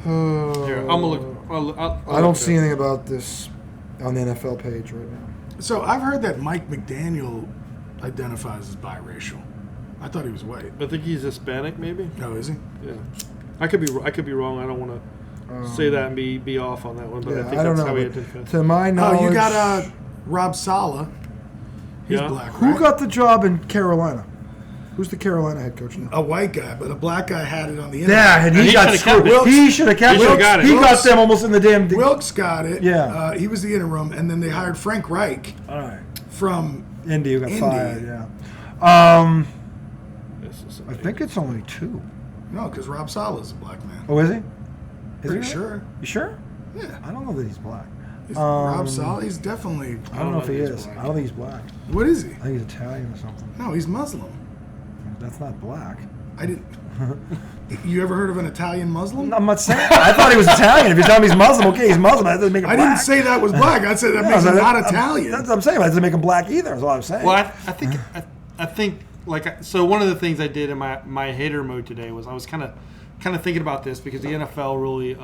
Here, I'm gonna look. I'll I don't look see it up. anything about this on the NFL page right now. So I've heard that Mike McDaniel identifies as biracial. I thought he was white. I think he's Hispanic, maybe. No, is he? Yeah. I could be wrong. I don't want to say that and be off on that one, but I think don't that's know. how he but identifies. to my knowledge, Oh, you got Rob Saleh. He's Yeah. black, who right? got the job in Carolina? Who's the Carolina head coach now? A white guy, but a black guy had it on the internet. Yeah, and And he he got should've screwed. kept it. He should have kept He should've it. got it. He got Wilkes- them almost in the damn. Wilkes got it. Yeah. He was the interim, and then they hired Frank Reich All right. from. Indy who got Indy. fired. Yeah. This is I think it's only 2. No, because Rob Saleh is a black man. Oh, is he? Is Pretty he? sure. You sure? Yeah. I don't know that he's black. Rob Saleh, he's definitely. I don't know if he he's is. black. I don't think he's black. What is he? I think he's Italian or something. No, he's Muslim. That's not black. I didn't. You ever heard of an Italian Muslim? I'm not saying. I thought he was Italian. If you're telling me he's Muslim, okay, he's Muslim. That doesn't make him I black. didn't say that was black. I said that makes him not Italian. That's what I'm saying. That doesn't make him black either. Is all I'm saying. Well, I think like so. One of the things I did in my hater mode today was I was kind of thinking about this because the NFL really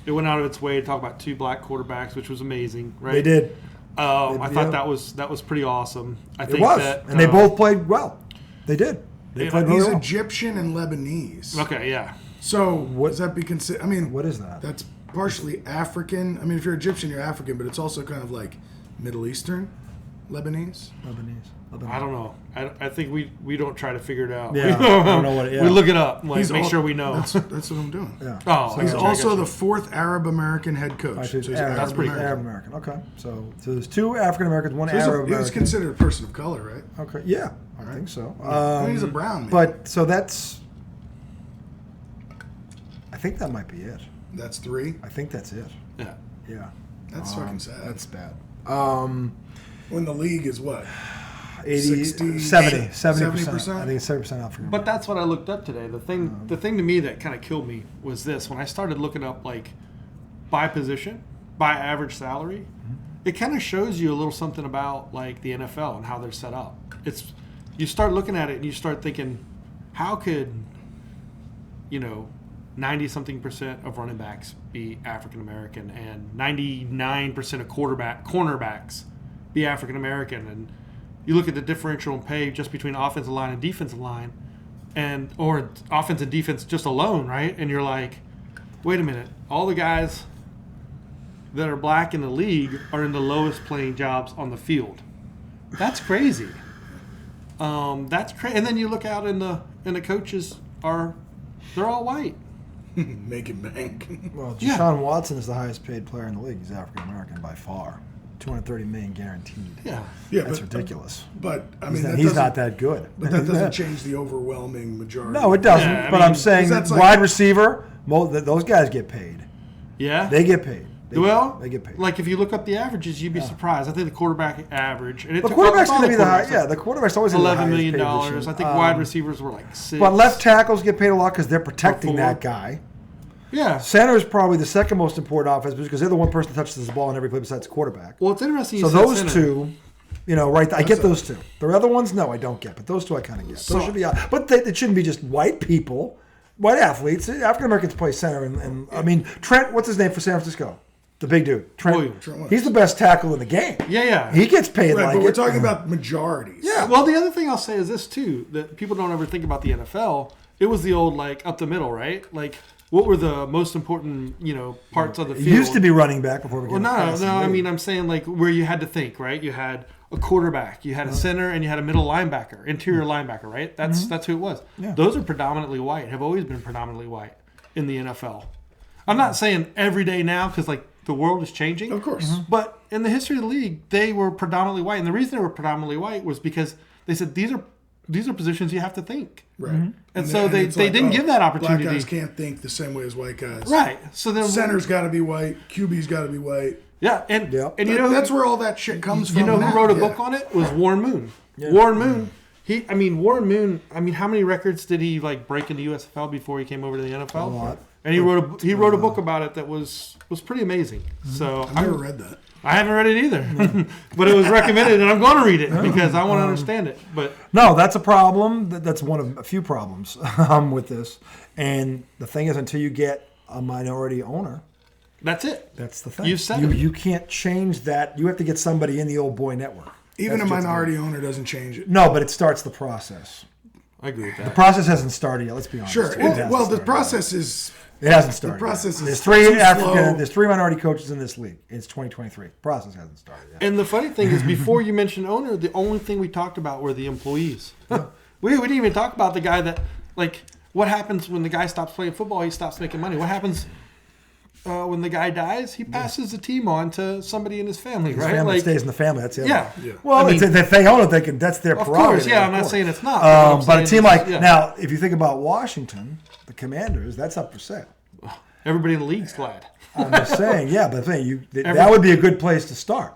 it went out of its way to talk about 2 black quarterbacks, which was amazing. Right? They did. I thought that was pretty awesome. I think It was, that, and they both played well. They did. They Yeah, played really He's well. Egyptian and Lebanese. Okay, yeah. So does that be considered? I mean, What is that? That's partially African. I mean, if you're Egyptian, you're African, but it's also kind of like Middle Eastern, Lebanese. Lebanese. I don't know. I think we don't try to figure it out. Yeah, we I don't know what it- yeah. We look it up. Like, He's make al- sure we know. That's what I'm doing. Yeah. Oh, He's I gotcha, also I the gotcha. 4th Arab American head coach. Actually, So he's Arab, That's pretty Arab American. Okay, so there's 2 African Americans, 1 He Arab was American. considered a person of color, right? Okay, yeah, I think so. I mean, he's a brown man. But so that's. I think that might be it. That's 3. I think that's it. Yeah. Yeah. That's fucking sad. That's bad. When the league is what? 80, 60, 70%. 70%? I think it's 70% African. But that's what I looked up today. The thing to me that kind of killed me was this. When I started looking up like by position, by average salary, it kind of shows you a little something about like the NFL and how they're set up. It's you start looking at it and you start thinking, how could 90-something% of running backs be African American and 99% of cornerbacks be African American, and you look at the differential in pay just between offensive line and defensive line, or offense and defense just alone, right? And you're like, wait a minute, all the guys that are black in the league are in the lowest paying jobs on the field. That's crazy. That's crazy. And then you look out and the coaches they're all white. Make it bank. Well, Yeah. Deshaun Watson is the highest paid player in the league. He's African American by far. $230 million guaranteed. Yeah. Yeah, That's but, ridiculous. But I mean, He's not that good. But that doesn't change the overwhelming majority. No, it doesn't. Yeah, I but mean, I'm saying that's like- wide receiver, those guys get paid. Yeah. They get paid. They get paid. Like if you look up the averages, you'd be surprised. I think the quarterback average, and The quarterback's going to be the high. Yeah, the quarterback's always gonna be the $11 highest million. paid I position. think wide receivers were like 6. But left tackles get paid a lot because they're protecting Or 4. that guy. Yeah. Center is probably the second most important offense because they're the one person that touches the ball in every play besides the quarterback. Well, it's interesting. So You said those center. two, right? I get those two. The other ones, no, I don't get. But those two, I kind of get. Those should be. But it shouldn't be just white people, white athletes. African Americans play center, and I mean Trent. What's his name for San Francisco? The big dude, Trent. Williams. He's the best tackle in the game. Yeah. He gets paid Right, like but we're it. talking about majorities. Yeah. Well, the other thing I'll say is this too: that people don't ever think about the NFL. It was the old like up the middle, right? Like what were the most important, parts of the field? It used to be running back before we got no. I mean, I'm saying like where you had to think, right? You had a quarterback, you had a center, and you had a middle linebacker, interior linebacker, right? That's who it was. Yeah. Those are predominantly white, have always been predominantly white in the NFL. I'm not saying every day now because like the world is changing. Of course. But in the history of the league, they were predominantly white. And the reason they were predominantly white was because they said these are positions you have to think. Right. And so they didn't give that opportunity. Black guys can't think the same way as white guys. Right. So then center's got to be white. QB's got to be white. Yeah. And that's where all that shit comes from. You know who wrote a book on it? Was Warren Moon. Yeah. Warren Moon. Warren Moon. How many records did he like break in the USFL before he came over to the NFL? A lot. And he wrote a book about it that was pretty amazing. So I've never read that. I haven't read it either, but it was recommended, and I'm going to read it because I want to understand it. But no, that's a problem. That's one of a few problems with this. And the thing is, until you get a minority owner, that's it. That's the thing. You said you can't change that. You have to get somebody in the old boy network. Even a minority owner doesn't change it. No, but it starts the process. I agree with that. The process hasn't started yet. Let's be honest. Sure. The process is. It hasn't started. The process yet. is There's three minority coaches in this league. It's 2023. The process hasn't started yet. And the funny thing is, before you mentioned owner, the only thing we talked about were the employees. Yeah. We didn't even talk about the guy that, like, what happens when the guy stops playing football? He stops making money. What happens when the guy dies? He passes the team on to somebody in his family, His right? family stays in the family. That's it. Yeah. Well, if they own it, that's their prerogative. Of course, yeah. I'm not saying it's not. But a team now, if you think about Washington, the Commanders, that's up for sale. Everybody in the league's glad. I'm just saying, yeah, but the thing, that would be a good place to start.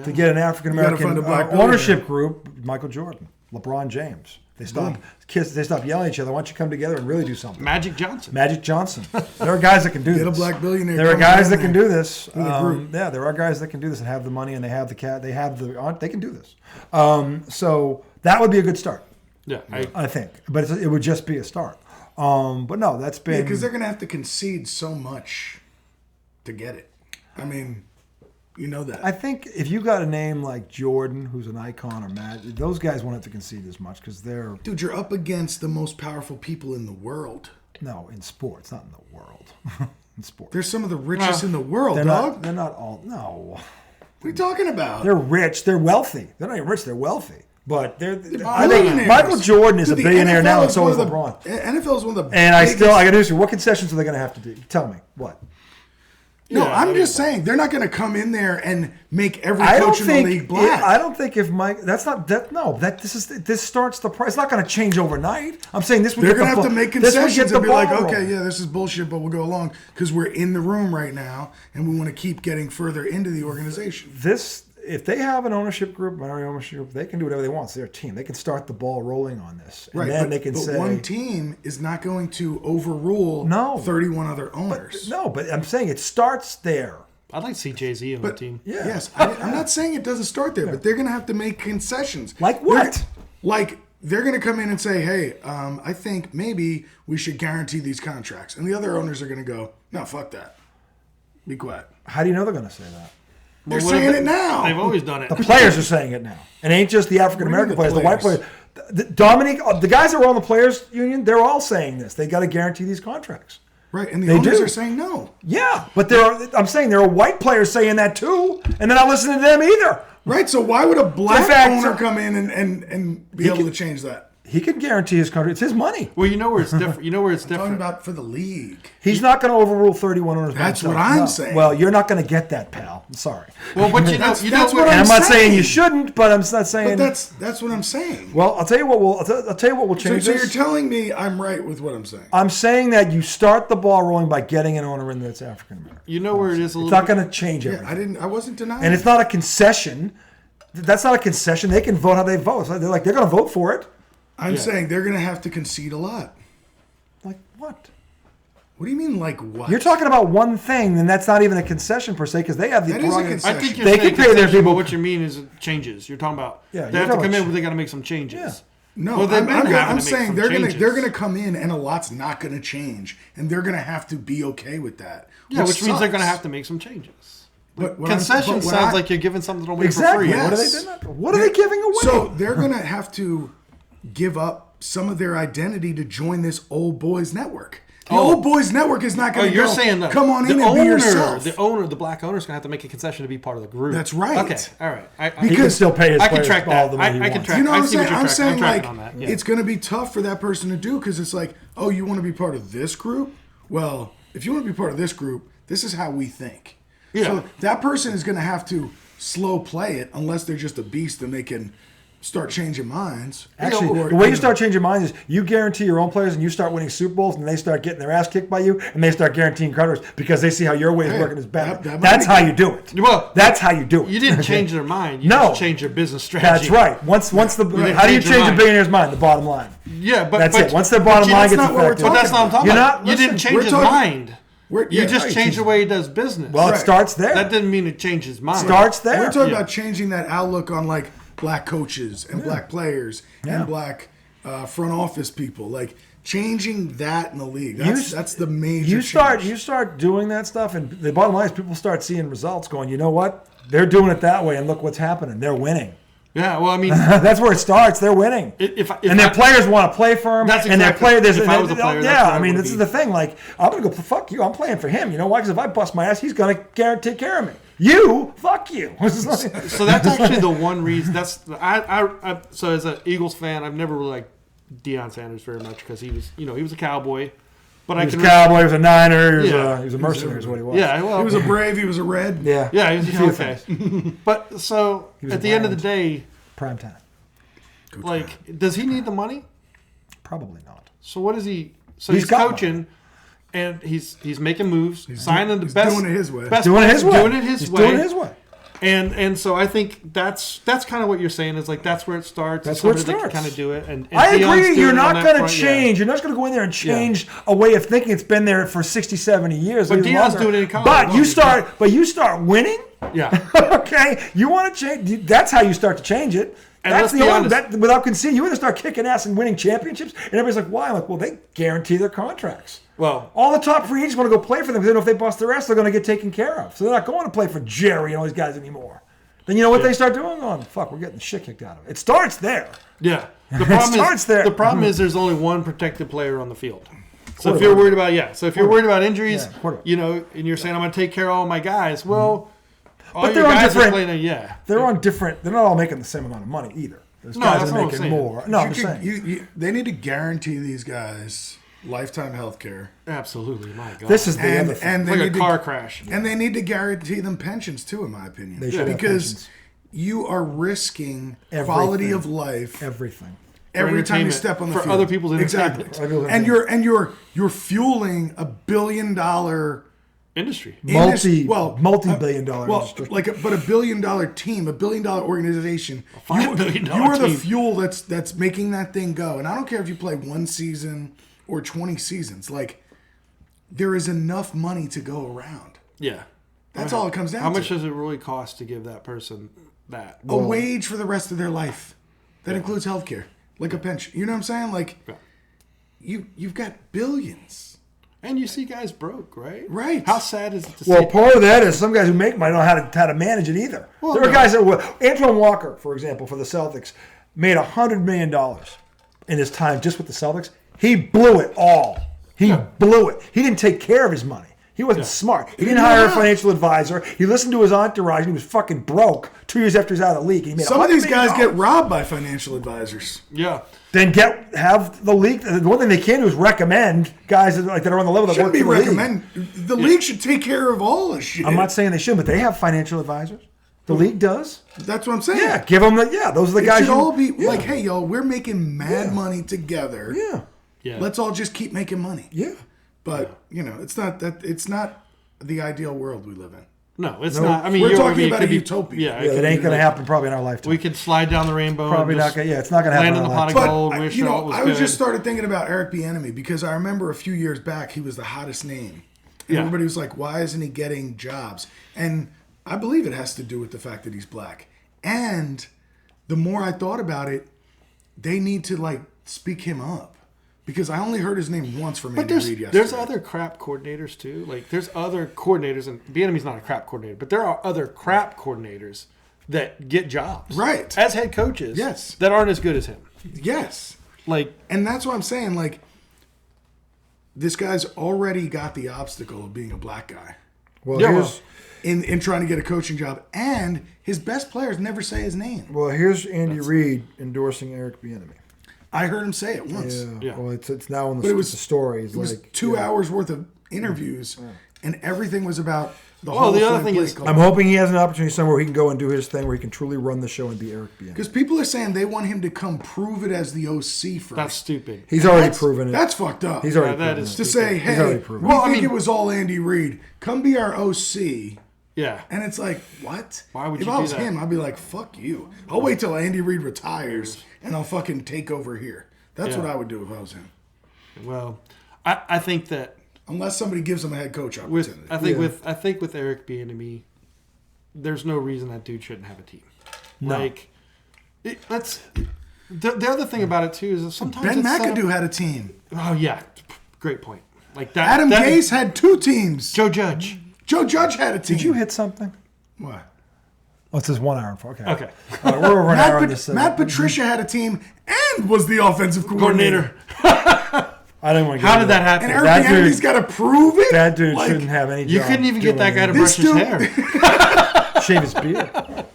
To get an African American ownership group, Michael Jordan, LeBron James. They stop yelling at each other. Why don't you come together and really do something? Magic Johnson. There are guys that can do this. Get a black billionaire. There are guys that can do this. Yeah, there are guys that can do this and have the money and they have the cat. They can do this. So that would be a good start. Yeah, I think, but it would just be a start. But no, that's been because they're going to have to concede so much to get it. I mean, you know that. I think if you got a name like Jordan, who's an icon, or Matt, those guys won't have to concede as much because they're. Dude, you're up against the most powerful people in the world. No, in sports, not in the world. In sports, they're some of the richest in the world, dog. They're not all. No. What are you talking about? They're rich. They're wealthy. They're not even rich. They're wealthy. But I think Michael Jordan is a billionaire now, and so is LeBron. NFL is one of the and I got to ask you, what concessions are they going to have to do? Tell me what. No, I'm just saying they're not going to come in there and make every coach in the league black. I don't think if Mike. That's not that. No, this starts the price. It's not going to change overnight. I'm saying this would. They're going to have to make concessions and be like, rolling. okay, yeah, this is bullshit, but we'll go along because we're in the room right now and we want to keep getting further into the organization. If they have an ownership group, minority ownership group, they can do whatever they want. It's their team. They can start the ball rolling on this. And then they can say. One team is not going to overrule 31 other owners. But I'm saying it starts there. I'd like to see Jay-Z on the team. Yeah. Yes. I'm not saying it doesn't start there, but they're going to have to make concessions. Like what? They're going to come in and say, hey, I think maybe we should guarantee these contracts. And the other owners are going to go, no, fuck that. Be quiet. How do you know they're going to say that? They're saying it now. They've always done it. The players are saying it now. It ain't just the African American players, the white players. Dominique, the guys that were on the players union, they're all saying this. They got to guarantee these contracts. Right, and the owners are saying no. Yeah, but I'm saying there are white players saying that too, and they're not listening to them either. Right, so why would a black owner come in and be able to change that? He can guarantee his contract. It's his money. Well, you know where it's different. I'm talking about for the league. He's not going to overrule 31 owners. That's what I'm saying. Well, you're not going to get that, pal. I'm sorry. Well, but that's what I'm saying. I'm not saying you shouldn't, but I'm not saying. But that's what I'm saying. Well, I'll tell you what will change. So you're telling me I'm right with what I'm saying. I'm saying that you start the ball rolling by getting an owner in that's African American. You know where it is. It's not going to change everything. I wasn't denying. And it's not a concession. That's not a concession. They can vote how they vote. So they're going to vote for it. I'm saying they're going to have to concede a lot. Like what? What do you mean, like what? You're talking about one thing, and that's not even a concession per se, because they have the. That is a concession. I think you're they saying can pay their people. But what you mean is changes. You're talking about. Yeah, they have to come in where they got to make some changes. Yeah. No, well, I'm saying they're gonna come in and a lot's not gonna change, and they're gonna have to be okay with that. Yeah, which means they're gonna have to make some changes. But concession sounds like you're giving something away for free. Yes. What are they doing? What are they giving away? So they're gonna have to give up some of their identity to join this old boys network. The Old Boys Network is not going to you're saying that come on in and be yourself. The black owner's going to have to make a concession to be part of the group. That's right. Okay, all right. He can still pay his I players can track all that. the money he I can wants. track. You know what I'm I see saying? you're I'm saying tracking like on that. Yeah. it's going to be tough for that person to do because it's like, oh, you want to be part of this group? Well, if you want to be part of this group, this is how we think. Yeah. So that person is going to have to slow play it unless they're just a beast and they can start changing minds. Actually, the way you start changing minds is you guarantee your own players and you start winning Super Bowls and they start getting their ass kicked by you and they start guaranteeing contracts because they see how your way is working is better. That's how you do it. Well, that's how you do it. You didn't change their mind. You just changed your business strategy. That's right. How do you change a billionaire's mind? The bottom line. Yeah, but that's it. Once their bottom line gets affected. But that's not what I'm talking about. You didn't change his mind. You just changed the way he does business. Well, it starts there. That didn't mean it changed his mind. Starts there. We're talking about changing that outlook on like black coaches and black players and black front office people. Like changing that in the league. That's the major You start doing that stuff, and the bottom line is people start seeing results going, you know what? They're doing it that way, and look what's happening. They're winning. Yeah, well, I mean, that's where it starts. They're winning, and their players want to play for them. That's and exactly. If I was a player, I mean, this is the thing. Like, I'm gonna go fuck you. I'm playing for him. You know why? Because if I bust my ass, he's gonna take care of me. You, fuck you. So that's actually the one reason. So as an Eagles fan, I've never really liked Deion Sanders very much because he was a Cowboy. But he was a Cowboy, he was a Niner, he was a mercenary is what he was. Yeah, well, he was a Brave, he was a Red. Yeah, he was okay. But so at the end of the day, prime time. Like, does he need the money? Probably not. So what is he? So he's coaching, and he's making moves, signing the best. Doing it his way. Doing it his way. way. And so I think that's kind of what you're saying is like that's where it starts. That's where it starts. That can kind of do it. And I agree. You're not going to change. You're not going to go in there and change a way of thinking. It's been there for 60, 70 years. But Deion's doing it in college. But you start winning. Yeah. Okay. You want to change. That's how you start to change it. And that's the only without conceding. You either start kicking ass and winning championships, and everybody's like, "Why?" I'm like, "Well, they guarantee their contracts." Well, all the top free agents want to go play for them because they know if they bust their ass, they're going to get taken care of. So they're not going to play for Jerry and all these guys anymore. Then you know what they start doing? Oh, fuck, we're getting the shit kicked out of it. It starts there. Yeah. The problem is there's only one protected player on the field. So if you're worried about injuries, and you're saying I'm going to take care of all my guys, well, all but your guys are playing. They're on different. They're not all making the same amount of money either. There's guys that are making more. No, I'm just saying. They need to guarantee these guys lifetime health care. Absolutely, my God. This is the other thing. And it's like a car crash. And they need to guarantee them pensions too, in my opinion. They should because you are risking quality of life. Everything. Every time you step on the field. For other people's exactly. And you're fueling $1 billion industry. Multi-billion dollar industry. But $1 billion team, $1 billion organization. $5 billion you are the fuel that's making that thing go. And I don't care if you play one season or 20 seasons. Like, there is enough money to go around. Yeah. That's all it comes down to. How much does it really cost to give that person that? A wage for the rest of their life. That includes healthcare. Like a pension. You know what I'm saying? Like, you've got billions. And you see guys broke, right? Right. How sad is it to see? Well, part of that is some guys who make money don't know how to manage it either. Well, there are guys that Antoine Walker, for example, for the Celtics, made $100 million in his time just with the Celtics. He blew it all. He blew it. He didn't take care of his money. He wasn't smart. He didn't hire a financial advisor. He listened to his entourage, and he was fucking broke 2 years after he's out of the league. He made some of these guys get robbed by financial advisors. Yeah. Then have the league. The one thing they can do is recommend guys that are on the level that work for the league. The league should take care of all this shit. I'm not saying they should, but they have financial advisors. The league does. That's what I'm saying. Yeah, give them those are the guys. It should all be like, hey, y'all, we're making mad money together. Yeah. Let's all just keep making money. Yeah. But it's not the ideal world we live in. No, it's not. I mean, we're talking about a utopia. Yeah, it ain't going to happen probably in our lifetime. We could slide down the rainbow. Probably not. It's not going to happen. Land in the pot of gold. I just started thinking about Eric Bieniemy because I remember a few years back he was the hottest name. And everybody was like, "Why isn't he getting jobs?" And I believe it has to do with the fact that he's black. And the more I thought about it, they need to speak him up. Because I only heard his name once from Andy Reid yesterday. There's other crap coordinators too. Like there's other coordinators, and Bieniemy's not a crap coordinator, but there are other crap coordinators that get jobs, right, as head coaches, that aren't as good as him. Yes, and that's what I'm saying. this guy's already got the obstacle of being a black guy. Well, here's in trying to get a coaching job, and his best players never say his name. Well, here's Andy Reid endorsing Eric Bieniemy. I heard him say it once. Yeah. Well, it's now in the story. It was 2 hours worth of interviews, and everything was about the the other thing is, I'm hoping he has an opportunity somewhere where he can go and do his thing, where he can truly run the show and be Eric Bieniemy. Because people are saying they want him to come prove it as the OC first. that's stupid. He's already proven it. That's fucked up. He's already that proven is it. to say, He's already hey, proven we it. think it was all Andy Reid. Come be our OC. Yeah. And it's like, what? Why would if you I do was that? him, I'd be like, fuck you. I'll wait till Andy Reid retires, and I'll fucking take over here. That's what I would do if I was him. Well, I think that Unless somebody gives him a head coach opportunity. I think with Eric Bieniemy, there's no reason that dude shouldn't have a team. No. Like, the other thing about it too is that sometimes Ben it's McAdoo had a team. Oh yeah, great point. Like that. Adam Gase had 2 teams. Joe Judge. Joe Judge had a team. Did you hit something? What? Oh, it says 1 hour and 4. Okay. Okay. All right, we're over an hour on this. Matt Patricia had a team and was the offensive coordinator. I didn't want to. How did that happen? And Eric Bieniemy's got to prove it. That dude shouldn't have any. You job couldn't even get that guy to This brush his dude- hair. shave his beard,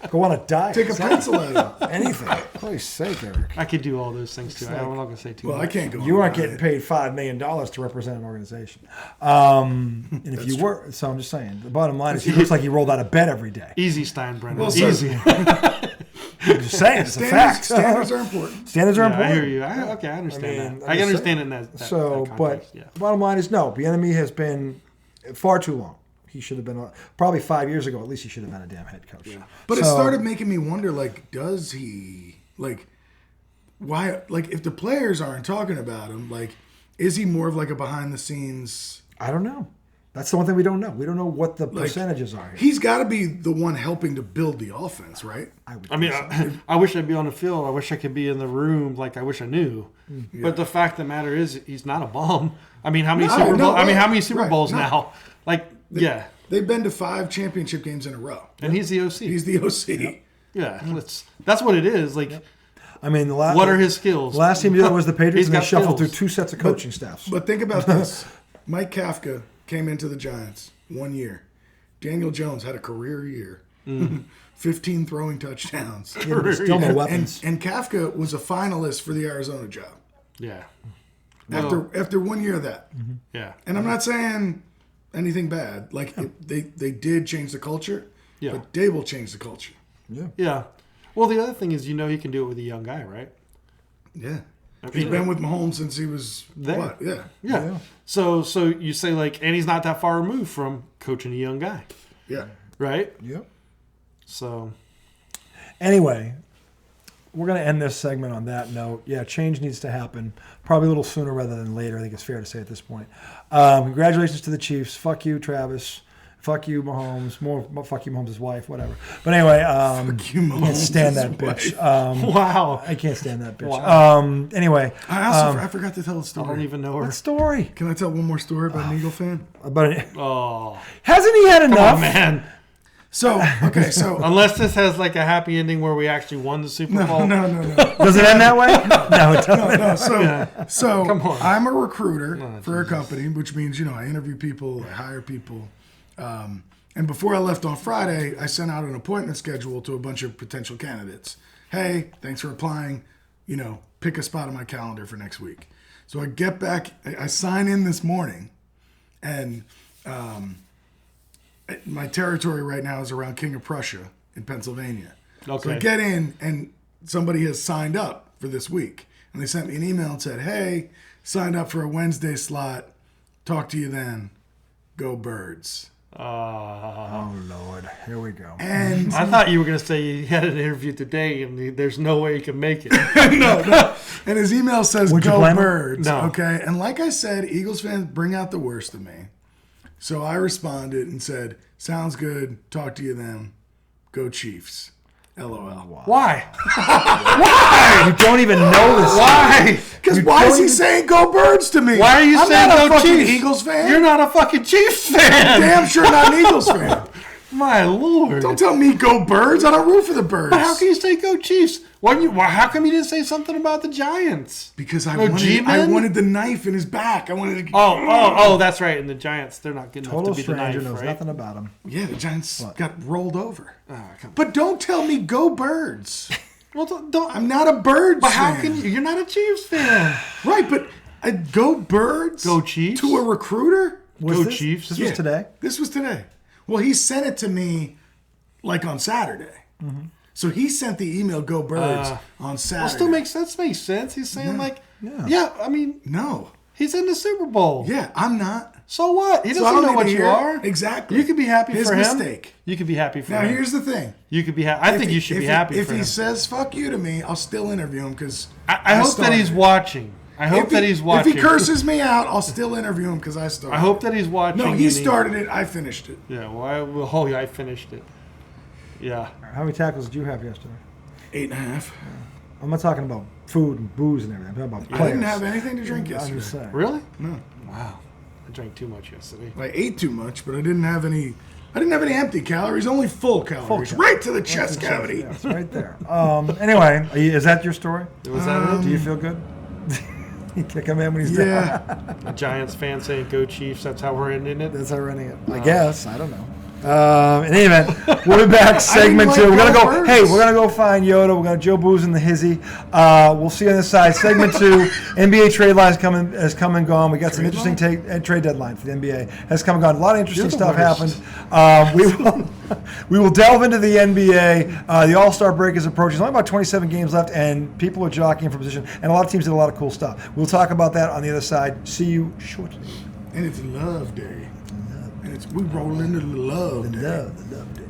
go on a diet, Take a pencil at him. anything. Holy sake, Eric! I could do all those things too. I'm not going to say too Well, much. I can't go. You on aren't about getting it. paid $5 million to represent an organization, and if you were, so I'm just saying. The bottom line is, he looks like he rolled out of bed every day. Easy, Steinbrenner. Well, Easy. I'm just saying, it's a fact. Standards are important. Standards are I important. hear you. I understand that. I I'm just understand it in that So, that but context, yeah. the bottom line is no. Bieniemy has been far too long. He should have been probably 5 years ago. At least he should have been a damn head coach. Yeah. But it started making me wonder, like, does he, like, why, like, if the players aren't talking about him, like, is he more of like a behind the scenes? I don't know. That's the one thing we don't know. We don't know what the percentages are. Here. He's got to be the one helping to build the offense, right? I mean, I wish I'd be on the field. I wish I could be in the room. Like I wish I knew. Yeah. But the fact of the matter is, he's not a bum. I mean, how many Super Bowls? I mean, how many Super Bowls now? Like, they've been to 5 championship games in a row, and he's the OC. He's the OC. Yeah, that's what it is. Like, I mean, what are his skills? The last team to do it was the Patriots, and they got shuffled skills. through 2 sets of coaching staffs. But think about this: Mike Kafka came into the Giants 1 year. Daniel Jones had a career year. 15 throwing touchdowns. Yeah, still no weapons. And Kafka was a finalist for the Arizona job. Yeah. After 1 year of that. Mm-hmm. Yeah. And I'm not saying anything bad. Like, they did change the culture. Yeah. But Dable changed the culture. Yeah. Well, the other thing is, he can do it with a young guy, right? Yeah. I He's mean, been with Mahomes since he was there. what? Yeah. Yeah. So you say, like, and he's not that far removed from coaching a young guy, Yeah. right? Yep. So Anyway, we're going to end this segment on that note. Yeah, change needs to happen. Probably a little sooner rather than later, I think it's fair to say at this point. Congratulations to the Chiefs. Fuck you, Travis. Fuck you, Mahomes. Fuck you, Mahomes' wife, whatever. But anyway, Fuck you, I can't stand that Mahomes' bitch. wow. I can't stand that bitch. Wow. Anyway. I forgot to tell the I story. don't even know her. What story? Can I tell one more story about an Eagle fan? Oh, Hasn't he had enough? oh man. So, okay, so Unless this has like a happy ending where we actually won the Super Bowl. no. Does it end that way? No, it doesn't. No, so Come on. I'm a recruiter for a company, which means, I interview people, I hire people. And before I left on Friday, I sent out an appointment schedule to a bunch of potential candidates. Hey, thanks for applying. Pick a spot on my calendar for next week. So I get back, I sign in this morning, and my territory right now is around King of Prussia in Pennsylvania. Okay. So I get in, and somebody has signed up for this week. And they sent me an email and said, hey, signed up for a Wednesday slot. Talk to you then. Go Birds. Oh, Lord. Here we go. And I thought you were going to say you had an interview today and there's no way you can make it. no. And his email says, Would you go blame him? Birds. No. Okay. And like I said, Eagles fans bring out the worst of me. So I responded and said, sounds good. Talk to you then. Go Chiefs. LOL. Why? You don't even know this. Why? Because why is he saying go Birds to me? Why are you I'm saying not a go fucking Chiefs? Eagles fan. You're not a fucking Chiefs fan. Damn sure not an Eagles fan. My Lord. Don't tell me go Birds. I don't root for the Birds. But how can you say go Chiefs? How come you didn't say something about the Giants? Because I wanted the knife in his back. I wanted to. Oh, that's right. And the Giants, they're not good enough Total to be the stranger knife, knows right? nothing about them. Yeah, the Giants got rolled over. Oh, but don't tell me go Birds. Well, don't. I'm not a Birds But fan. how can you? You're not a Chiefs fan. Right, but go Birds. Go Chiefs. To a recruiter. Go Chiefs. This was today? This was today. Well, he sent it to me like on Saturday. Mm-hmm. So he sent the email "Go Birds" on Saturday. Well, still makes sense. He's saying I mean, no, he's in the Super Bowl. Yeah, I'm not. So what? He doesn't know what you are. Exactly. You could be happy for him. His mistake. You could be happy for him. Now here's the thing. You could be happy. I think you should be happy for him. If he says "fuck you" to me, I'll still interview him because I hope that he's watching. If he curses me out, I'll still interview him because I started. I hope that he's watching. No, he started it. I finished it. Yeah, I finished it. Yeah. How many tackles did you have yesterday? 8.5. Yeah. I'm not talking about food and booze and everything. I'm talking about players. I didn't have anything to drink yesterday. I'm just saying. Really? No. Wow. I drank too much yesterday. I ate too much, but I didn't have any empty calories, only full calories. Right to the chest cavity. Yeah, it's right there. Anyway, is that your story? Was that it? Do you feel good? You kick him in when he's down. A Giants fan saying "Go Chiefs." That's how we're ending it. That's how we're ending it. I guess. I don't know. In any event, we'll be back segment 2. We're gonna go find Yoda. We're gonna Joe Booze in the hizzy. We'll see you on this side. Segment 2. NBA trade lines has come and gone. We got some interesting trade deadline for the NBA has come and gone. A lot of interesting stuff happened. We will delve into the NBA. The All-Star break is approaching. There's only about 27 games left, and people are jockeying for position. And a lot of teams did a lot of cool stuff. We'll talk about that on the other side. See you shortly. And it's Love Day. And we roll into the love day. The love day.